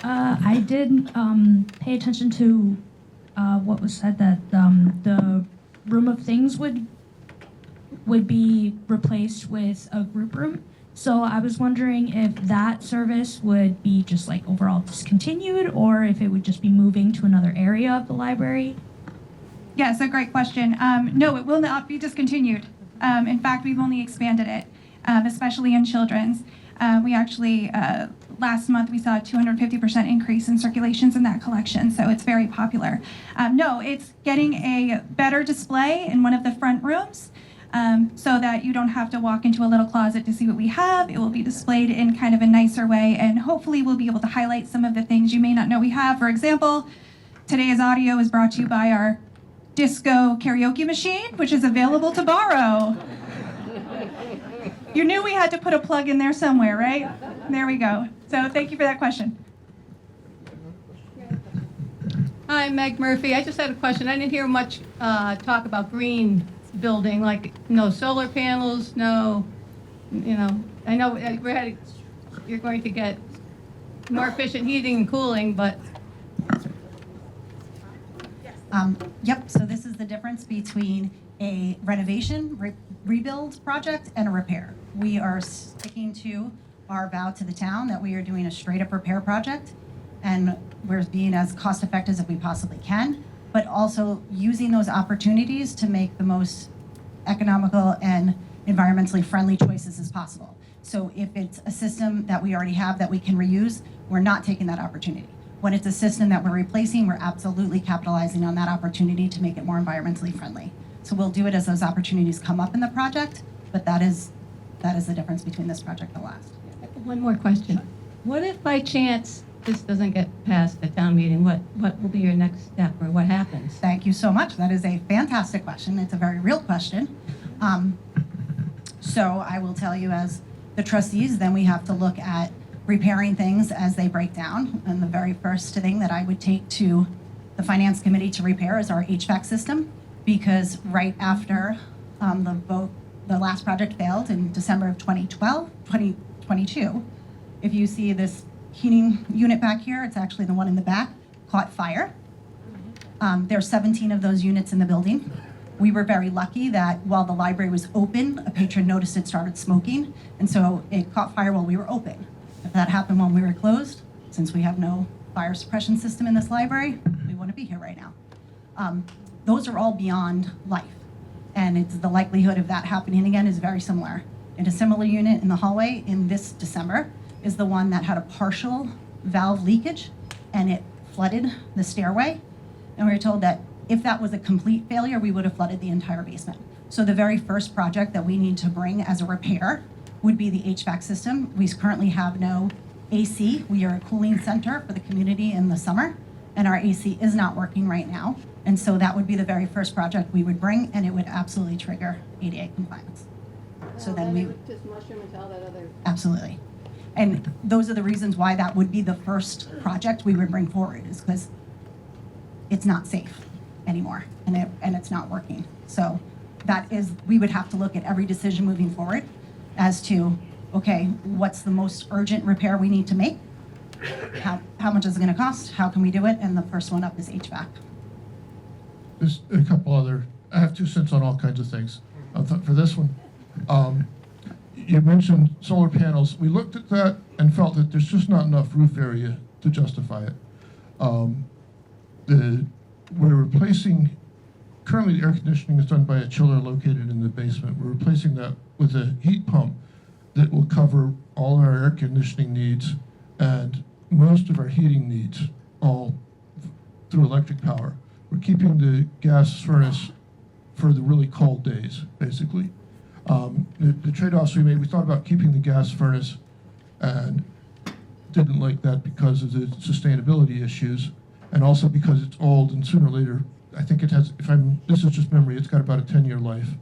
I did pay attention to what was said that the room of things would be replaced with a group room. So I was wondering if that service would be just like overall discontinued or if it would just be moving to another area of the library. Yes, a great question. No, it will not be discontinued. In fact, we've only expanded it, especially in children's. We actually, last month, we saw a 250% increase in circulations in that collection, so it's very popular. No, it's getting a better display in one of the front rooms so that you don't have to walk into a little closet to see what we have. It will be displayed in kind of a nicer way, and hopefully we'll be able to highlight some of the things you may not know we have. For example, today's audio is brought to you by our disco karaoke machine, which is available to borrow. You knew we had to put a plug in there somewhere, right? There we go. So thank you for that question. Hi, Meg Murphy. I just had a question. I didn't hear much talk about green building, like no solar panels, no, I know you're going to get more efficient heating and cooling, but. Yep, so this is the difference between a renovation, rebuild project and a repair. We are sticking to our vow to the town that we are doing a straight up repair project and we're being as cost effective as we possibly can, but also using those opportunities to make the most economical and environmentally friendly choices as possible. So if it's a system that we already have that we can reuse, we're not taking that opportunity. When it's a system that we're replacing, we're absolutely capitalizing on that opportunity to make it more environmentally friendly. So we'll do it as those opportunities come up in the project, but that is the difference between this project and the last. One more question. What if by chance this doesn't get past the town meeting? What will be your next step or what happens? Thank you so much. That is a fantastic question. It's a very real question. So I will tell you as the trustees, then we have to look at repairing things as they break down. And the very first thing that I would take to the finance committee to repair is our HVAC system, because right after the the last project failed in December of 2022. If you see this heating unit back here, it's actually the one in the back, caught fire. There's 17 of those units in the building. We were very lucky that while the library was open, a patron noticed it started smoking, and so it caught fire while we were open. If that happened when we were closed, since we have no fire suppression system in this library, we wouldn't be here right now. Those are all beyond life, and it's the likelihood of that happening again is very similar. And a similar unit in the hallway in this December is the one that had a partial valve leakage, and it flooded the stairway. And we were told that if that was a complete failure, we would have flooded the entire basement. So the very first project that we need to bring as a repair would be the HVAC system. We currently have no AC. We are a cooling center for the community in the summer, and our AC is not working right now. And so that would be the very first project we would bring, and it would absolutely trigger ADA compliance. So then we would just mushroom into all that other. Absolutely. And those are the reasons why that would be the first project we would bring forward, is because it's not safe anymore, and it's not working. So that is, we would have to look at every decision moving forward as to, okay, what's the most urgent repair we need to make? How much is it gonna cost? How can we do it? And the first one up is HVAC. There's a couple other, I have 2 cents on all kinds of things. For this one, you mentioned solar panels. We looked at that and felt that there's just not enough roof area to justify it. We're replacing, currently the air conditioning is done by a chiller located in the basement. We're replacing that with a heat pump that will cover all our air conditioning needs and most of our heating needs, all through electric power. We're keeping the gas furnace for the really cold days, basically. The trade-offs we made, we thought about keeping the gas furnace and didn't like that because of the sustainability issues, and also because it's old, and sooner or later, I think it has, this is just memory, it's got about a 10-year life,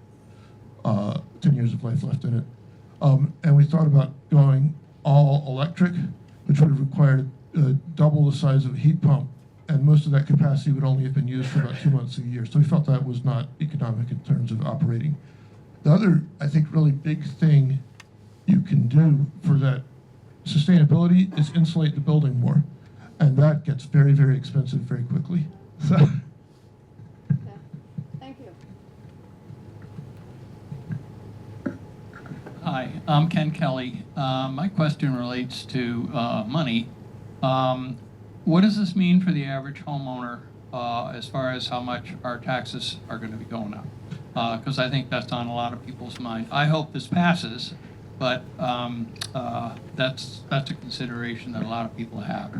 10 years of life left in it. And we thought about going all electric, which would have required double the size of a heat pump, and most of that capacity would only have been used for about 2 months a year. So we felt that was not economic in terms of operating. The other, I think, really big thing you can do for that sustainability is insulate the building more. And that gets very, very expensive very quickly. So. Okay. Thank you. Hi, I'm Ken Kelly. My question relates to money. What does this mean for the average homeowner as far as how much our taxes are going to be going up? Because I think that's on a lot of people's mind. I hope this passes, but that's a consideration that a lot of people have.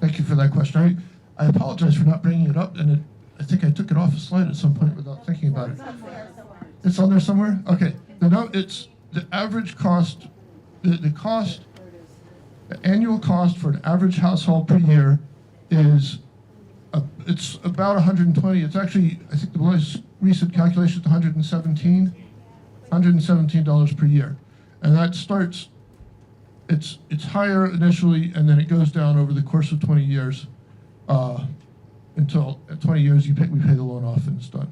Thank you for that question. I apologize for not bringing it up, and I think I took it off a slide at some point without thinking about it. It's on there somewhere? Okay. It's the average cost, the annual cost for an average household per year is, it's about 120. It's actually, I think the most recent calculation is $117 per year. And that starts, it's higher initially, and then it goes down over the course of 20 years, until at 20 years we pay the loan off and it's done.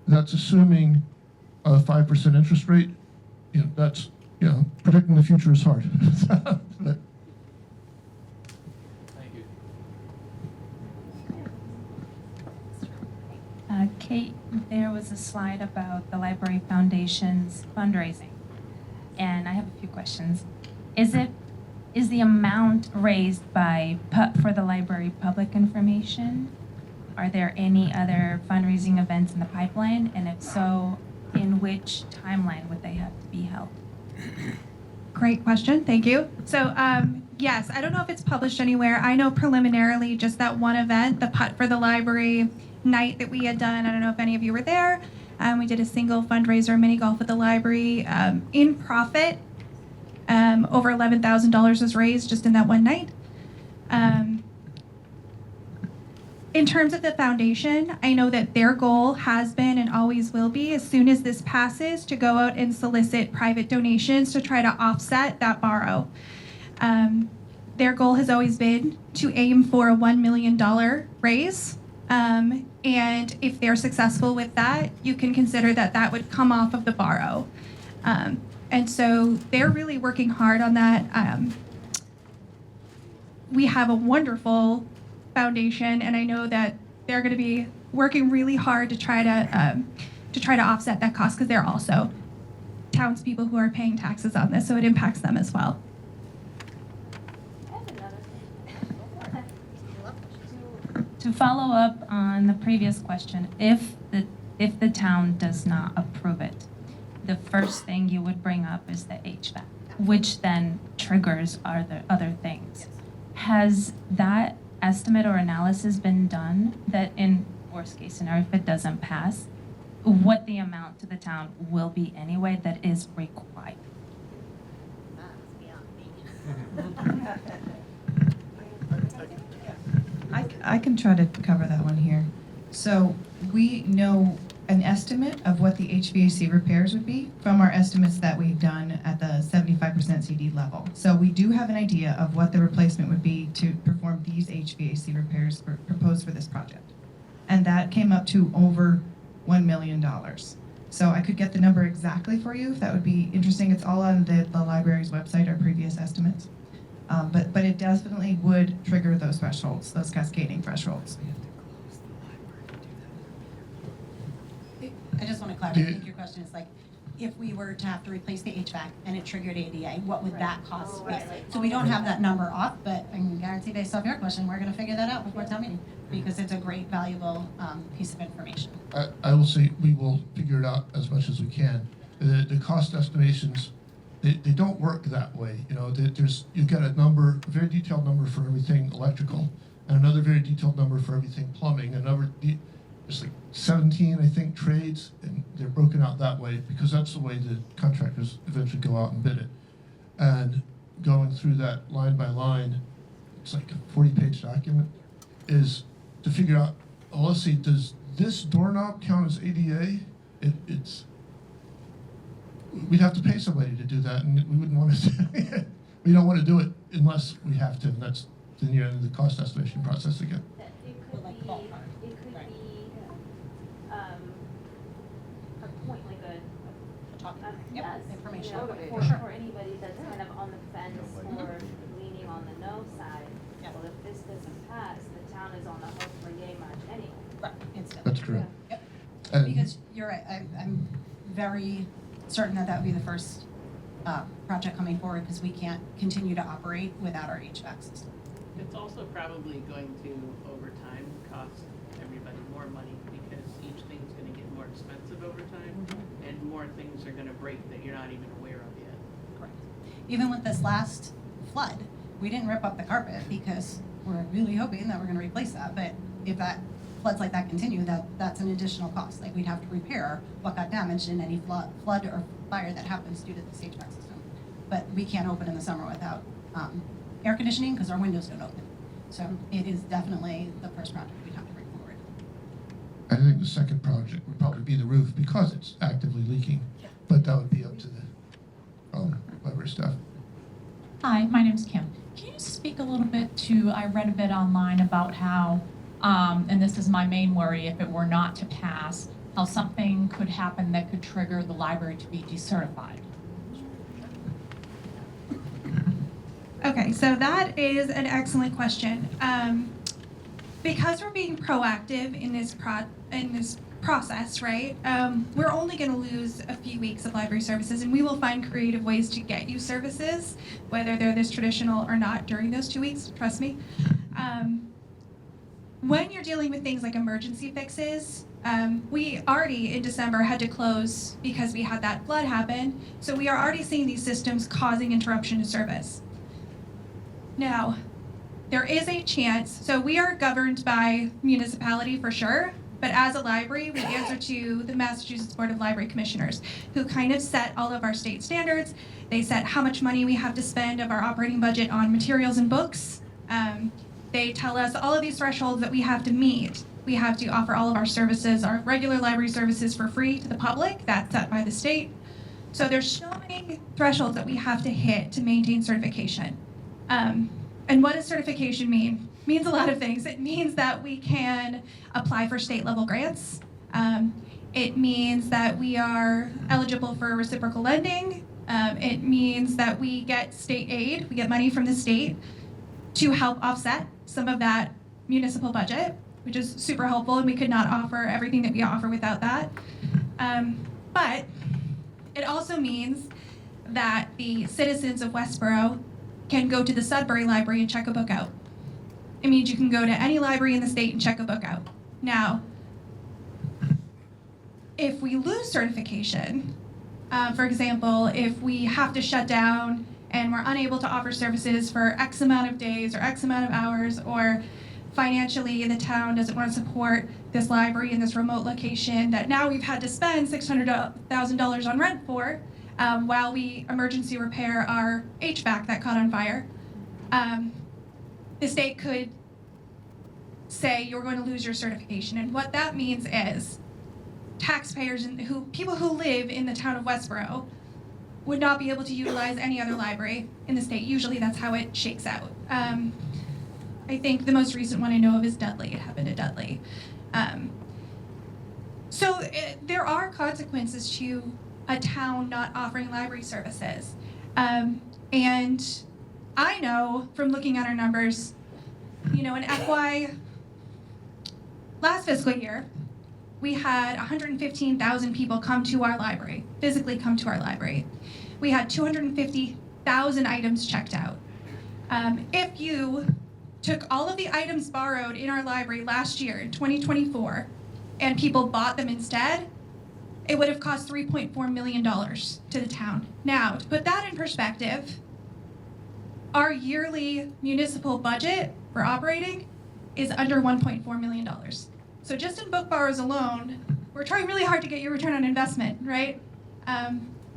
That's assuming a 5% interest rate. That's, predicting the future is hard. But, Thank you. Kate, there was a slide about the Library Foundation's fundraising, and I have a few questions. Is the amount raised for the library public information? Are there any other fundraising events in the pipeline? And if so, in which timeline would they have to be held? Great question, thank you. So yes, I don't know if it's published anywhere. I know preliminarily just that one event, the Putt for the Library night that we had done. I don't know if any of you were there. We did a single fundraiser, mini golf at the library. In profit, over $11,000 was raised just in that one night. In terms of the foundation, I know that their goal has been and always will be, as soon as this passes, to go out and solicit private donations to try to offset that borrow. Their goal has always been to aim for a $1 million raise And if they're successful with that, you can consider that that would come off of the borrow. And so they're really working hard on that. We have a wonderful foundation, and I know that they're going to be working really hard to try to offset that cost, because they're also townspeople who are paying taxes on this, so it impacts them as well. To follow up on the previous question, if the town does not approve it, the first thing you would bring up is the HVAC, which then triggers other things. Has that estimate or analysis been done that in worst case scenario, if it doesn't pass, what the amount to the town will be anyway that is required? I can try to cover that one here. So we know an estimate of what the HVAC repairs would be from our estimates that we've done at the 75% CD level. So we do have an idea of what the replacement would be to perform these HVAC repairs proposed for this project. And that came up to over $1 million. So I could get the number exactly for you if that would be interesting. It's all on the library's website, our previous estimates. But it definitely would trigger those thresholds, those cascading thresholds. I just want to clarify, I think your question is like, if we were to have to replace the HVAC and it triggered ADA, what would that cost be? So we don't have that number off, but I can guarantee based off your question, we're going to figure that out before town meeting, because it's a great, valuable piece of information. I will say we will figure it out as much as we can. The cost estimations, they don't work that way. You know, you get a number, a very detailed number for everything electrical, and another very detailed number for everything plumbing. There's like 17, I think, trades, and they're broken out that way because that's the way the contractors eventually go out and bid it. And going through that line by line, it's like a 40-page document, is to figure out, oh, let's see, does this doorknob count as ADA? We'd have to pay somebody to do that, and we wouldn't want to. We don't want to do it unless we have to, and that's then you're in the cost estimation process again. Information. For anybody that's kind of on the fence or leaning on the no side, well, if this doesn't pass, the town is on the hook for yay much anyway. Right, instantly. That's correct. Yep. And Because you're right, I'm very certain that that would be the first project coming forward, because we can't continue to operate without our HVAC system. It's also probably going to, over time, cost everybody more money, because each thing's gonna get more expensive over time, and more things are gonna break that you're not even aware of yet. Correct. Even with this last flood, we didn't rip up the carpet because we're really hoping that we're gonna replace that, but if that floods like that continue, that's an additional cost. Like, we'd have to repair what got damaged in any flood or fire that happens due to this HVAC system. But we can't open in the summer without air conditioning because our windows don't open. So it is definitely the first project we'd have to bring forward. I think the second project would probably be the roof because it's actively leaking, but that would be up to the library staff. Hi, my name's Kim. Can you speak a little bit to, I read a bit online about how, and this is my main worry, if it were not to pass, how something could happen that could trigger the library to be decertified. Okay, so that is an excellent question. Because we're being proactive in this process, right? We're only going to lose a few weeks of library services, and we will find creative ways to get you services, whether they're this traditional or not, during those 2 weeks. Trust me. When you're dealing with things like emergency fixes, we already in December had to close because we had that flood happen. So we are already seeing these systems causing interruption to service. Now, there is a chance, so we are governed by municipality for sure, but as a library, we answer to the Massachusetts Board of Library Commissioners, who kind of set all of our state standards. They set how much money we have to spend of our operating budget on materials and books. They tell us all of these thresholds that we have to meet. We have to offer all of our services, our regular library services, for free to the public. That's set by the state. So there's so many thresholds that we have to hit to maintain certification. And what does certification mean? means a lot of things. It means that we can apply for state level grants. It means that we are eligible for reciprocal lending. It means that we get state aid, we get money from the state to help offset some of that municipal budget, which is super helpful, and we could not offer everything that we offer without that. But it also means that the citizens of Westborough can go to the Sudbury Library and check a book out. It means you can go to any library in the state and check a book out. Now, if we lose certification, for example, if we have to shut down and we're unable to offer services for X amount of days or X amount of hours, or financially the town doesn't want to support this library in this remote location that now we've had to spend $600,000 on rent for, while we emergency repair our HVAC that caught on fire, the state could say you're going to lose your certification. And what that means is taxpayers and people who live in the town of Westborough would not be able to utilize any other library in the state. Usually that's how it shakes out. I think the most recent one I know of is Dudley. It happened at Dudley. There are consequences to a town not offering library services. And I know from looking at our numbers, in FY last fiscal year, we had 115,000 people come to our library, physically come to our library. We had 250,000 items checked out. If you took all of the items borrowed in our library last year in 2024 and people bought them instead, it would have cost $3.4 million to the town. Now, to put that in perspective, our yearly municipal budget for operating is under $1.4 million. So just in book borrows alone, we're trying really hard to get your return on investment, right?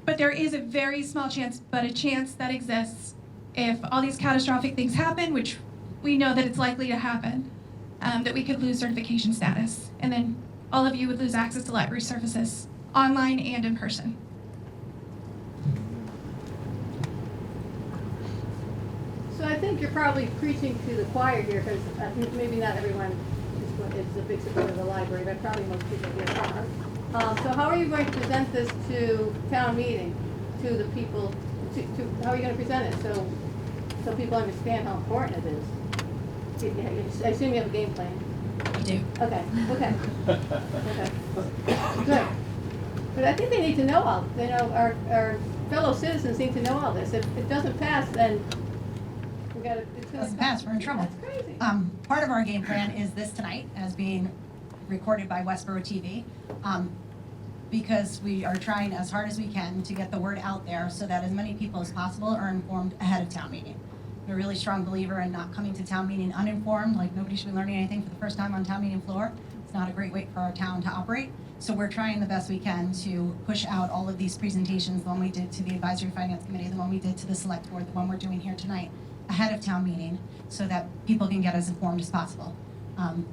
But there is a very small chance, but a chance that exists if all these catastrophic things happen, which we know that it's likely to happen, that we could lose certification status. And then all of you would lose access to library services, online and in person. So I think you're probably preaching to the choir here, because maybe not everyone is a big supporter of the library, but probably most people here are. So how are you going to present this to town meeting, to the people, how are you going to present it so people understand how important it is? I assume you have a game plan. We do. Okay. Good. But I think they need to know our fellow citizens need to know all this. If it doesn't pass, then it's going Doesn't pass, we're in trouble. That's crazy. Part of our game plan is this tonight, as being recorded by Westborough TV, because we are trying as hard as we can to get the word out there so that as many people as possible are informed ahead of town meeting. I'm a really strong believer in not coming to town meeting uninformed, like nobody should be learning anything for the first time on town meeting floor. It's not a great way for our town to operate. So we're trying the best we can to push out all of these presentations, the one we did to the Advisory Finance Committee, the one we did to the Select Board, the one we're doing here tonight, ahead of town meeting so that people can get as informed as possible.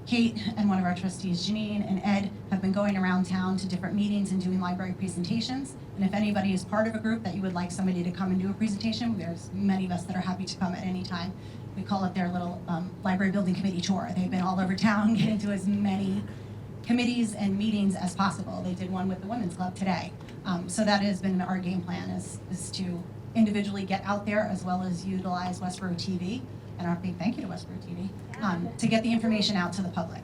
Kate and one of our trustees, Janine and Ed, have been going around town to different meetings and doing library presentations. And if anybody is part of a group that you would like somebody to come and do a presentation, there's many of us that are happy to come at any time. We call it their little library building committee tour. They've been all over town, getting to as many committees and meetings as possible. They did one with the Women's Club today. So that has been our game plan, is to individually get out there as well as utilize Westborough TV, and our big thank you to Westborough TV, to get the information out to the public.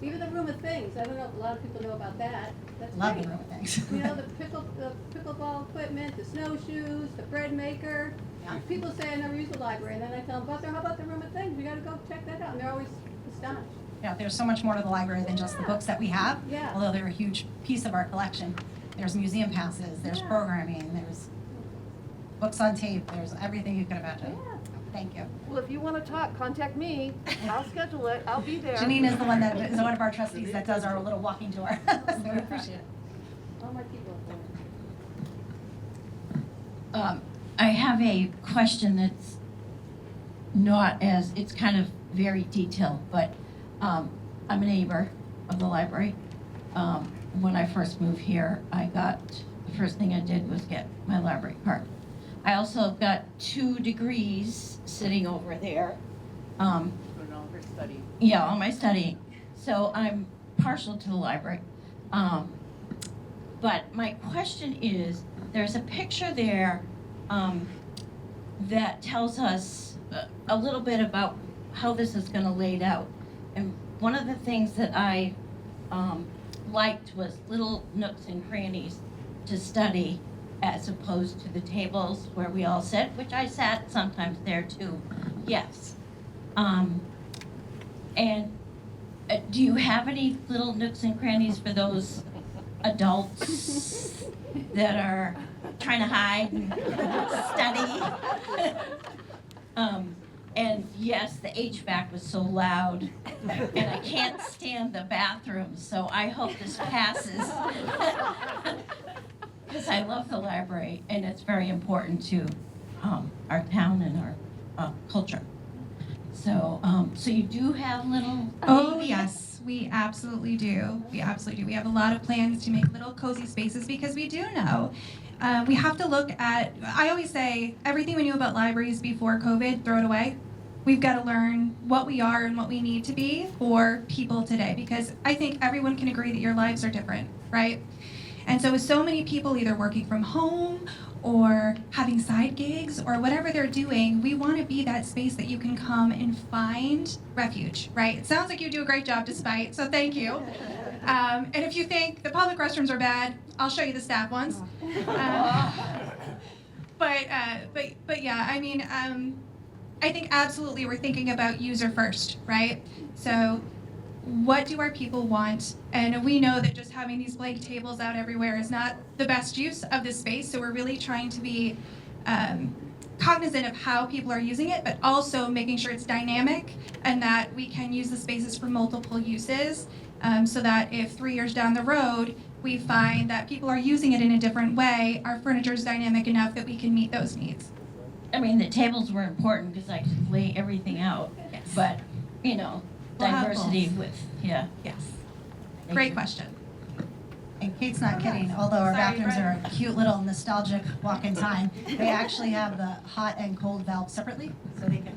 Even the Room of Things, I don't know if a lot of people know about that. That's Love great. the Room of Things. The pickleball equipment, the snowshoes, the bread maker. Yeah. People say I never use the library, and then I tell them, how about the Room of Things? You gotta go check that out, and they're always astonished. Yeah, there's so much more to the library than just the books that we have, Yeah. although they're a huge piece of our collection. There's museum passes, there's Yeah. programming, there's books on tape, there's everything you can imagine. Yeah. Thank you. Well, if you want to talk, contact me. I'll schedule it. I'll be there. Janine is the one that is one of our trustees that does our little walking tour, so we appreciate it. All my people are I have a question that's not as, it's kind of very detailed, but I'm a neighbor of the library. When I first moved here, the first thing I did was get my library card. I also got 2 degrees sitting over there. her study. Yeah, all my studying. So I'm partial to the library. But my question is, there's a picture there that tells us a little bit about how this is going to lay out. And one of the things that I liked was little nooks and crannies to study, as opposed to the tables where we all sit, which I sat sometimes there too. Yes. And do you have any little nooks and crannies for those adults that are trying to hide and study? And yes, the HVAC was so loud, and I can't stand the bathroom, so I hope this passes. Because I love the library, and it's very important to our town and our culture. So, so you do have little. Oh, yes, we absolutely do. We absolutely do. We have a lot of plans to make little cozy spaces because we do know we have to look at, I always say, everything we knew about libraries before COVID, throw it away. We've got to learn what we are and what we need to be for people today, because I think everyone can agree that your lives are different, right? And so with so many people either working from home or having side gigs or whatever they're doing, we want to be that space that you can come and find refuge, right? It sounds like you do a great job despite, so thank you. And if you think the public restrooms are bad, I'll show you the staff ones. But yeah, I mean, I think absolutely we're thinking about user first, right? So what do our people want? And we know that just having these blank tables out everywhere is not the best use of this space, so we're really trying to be cognizant of how people are using it, but also making sure it's dynamic and that we can use the spaces for multiple uses, so that if 3 years down the road we find that people are using it in a different way, our furniture is dynamic enough that we can meet those needs. I mean, the tables were important because I could lay everything out, Yes. but, you know, We'll have diversity both. with, yeah. Yes. Thank Great you. question. And Kate's not kidding, although our Sorry, bathrooms Brett. are a cute little nostalgic walk-in time. They actually have the hot and cold valve separately, so they can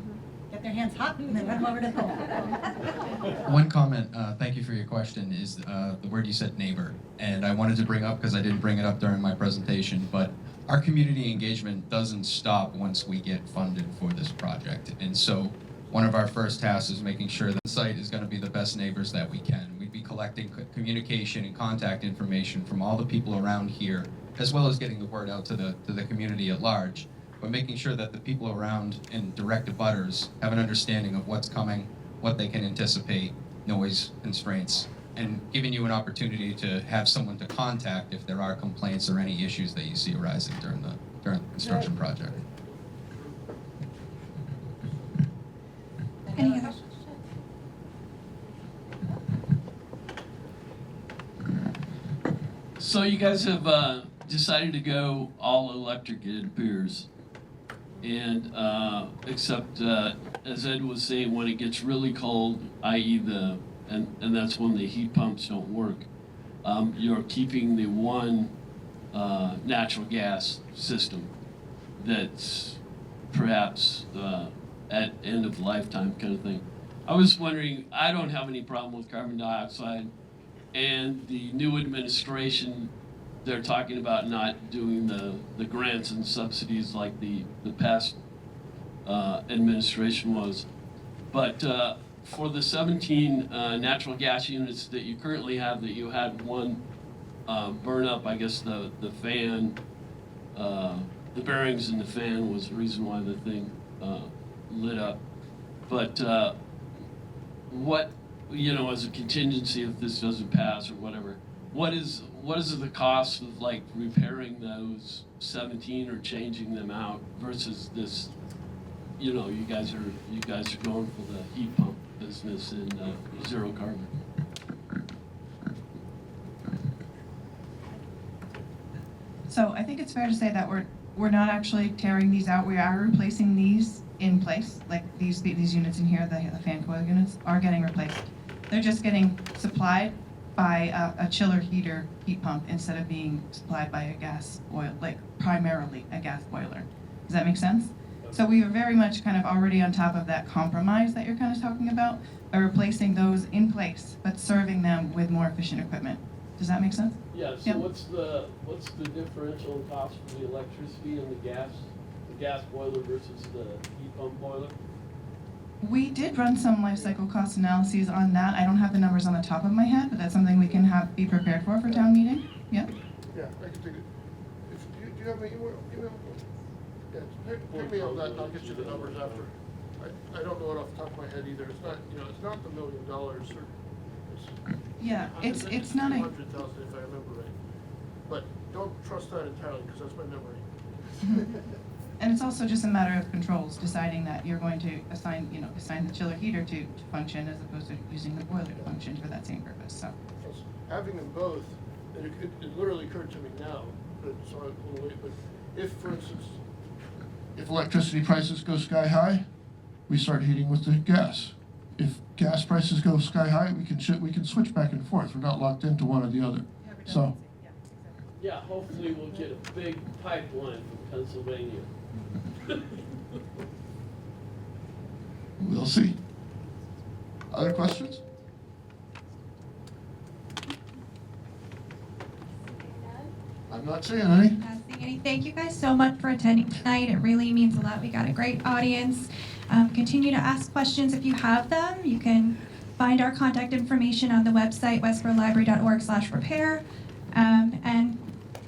get their hands hot and then run over to the cold. One comment, thank you for your question, is the word you said, neighbor. And I wanted to bring up, because I didn't bring it up during my presentation, but our community engagement doesn't stop once we get funded for this project. And so one of our first tasks is making sure that the site is going to be the best neighbors that we can. We'd be collecting communication and contact information from all the people around here, as well as getting the word out to the community at large, but making sure that the people around and direct abutters have an understanding of what's coming, what they can anticipate, noise constraints, and giving you an opportunity to have someone to contact if there are complaints or any issues that you see arising during the construction project. Any other? So you guys have decided to go all electric, it appears. And except as Ed was saying, when it gets really cold, i.e. and that's when the heat pumps don't work, you're keeping the one natural gas system that's perhaps at end of lifetime kind of thing. I was wondering, I don't have any problem with carbon dioxide, and the new administration, they're talking about not doing the grants and subsidies like the past administration was. But for the 17 natural gas units that you currently have, that you had one burn up, I guess the fan, the bearings in the fan was the reason why the thing lit up. But what, you know, as a contingency if this doesn't pass or whatever, what is the cost of like repairing those 17 or changing them out versus this, you know, you guys are going for the heat pump business and zero carbon. So I think it's fair to say that we're not actually tearing these out. We are replacing these in place, like these units in here, the fan coil units are getting replaced. They're just getting supplied by a chiller heater heat pump instead of being supplied by a gas oil, like primarily a gas boiler. Does that make sense? So we were very much kind of already on top of that compromise that you're kind of talking about by replacing those in place, but serving them with more efficient equipment. Does that make sense? Yeah, so Yep. what's the differential in cost for the electricity and the gas boiler versus the heat pump boiler? We did run some life cycle cost analyses on that. I don't have the numbers on the top of my head, but that's something we can be prepared for town meeting. Yeah? Yeah, I can take it. Do you have my email? Yeah, pick me on that and I'll get you the numbers after. I don't know it off the top of my head either. It's not, it's not the $1 million or Yeah, it's not a, 200,000 if I remember right. But don't trust that entirely because that's my memory. and it's also just a matter of controls, deciding that you're going to assign the chiller heater to function as opposed to using the boiler to function for that same purpose, so. Plus, having them both, and it literally occurred to me now, but so I'm a little late, but if, for instance, if electricity prices go sky high, we start heating with the gas. If gas prices go sky high, we can switch back and forth. We're not locked into one or the other. So, Yeah, hopefully we'll get a big pipeline from Pennsylvania. we'll see. Other questions? I'm not seeing any. Not seeing any. Thank you guys so much for attending tonight. It really means a lot. We got a great audience. Continue to ask questions if you have them. You can find our contact information on the website, westboroughlibrary.org/repair. And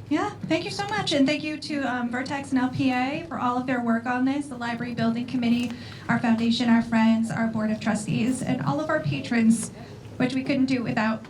yeah, thank you so much. And thank you to Vertex and LPA for all of their work on this, the Library Building Committee, our foundation, our friends, our Board of Trustees, and all of our patrons, which we couldn't do without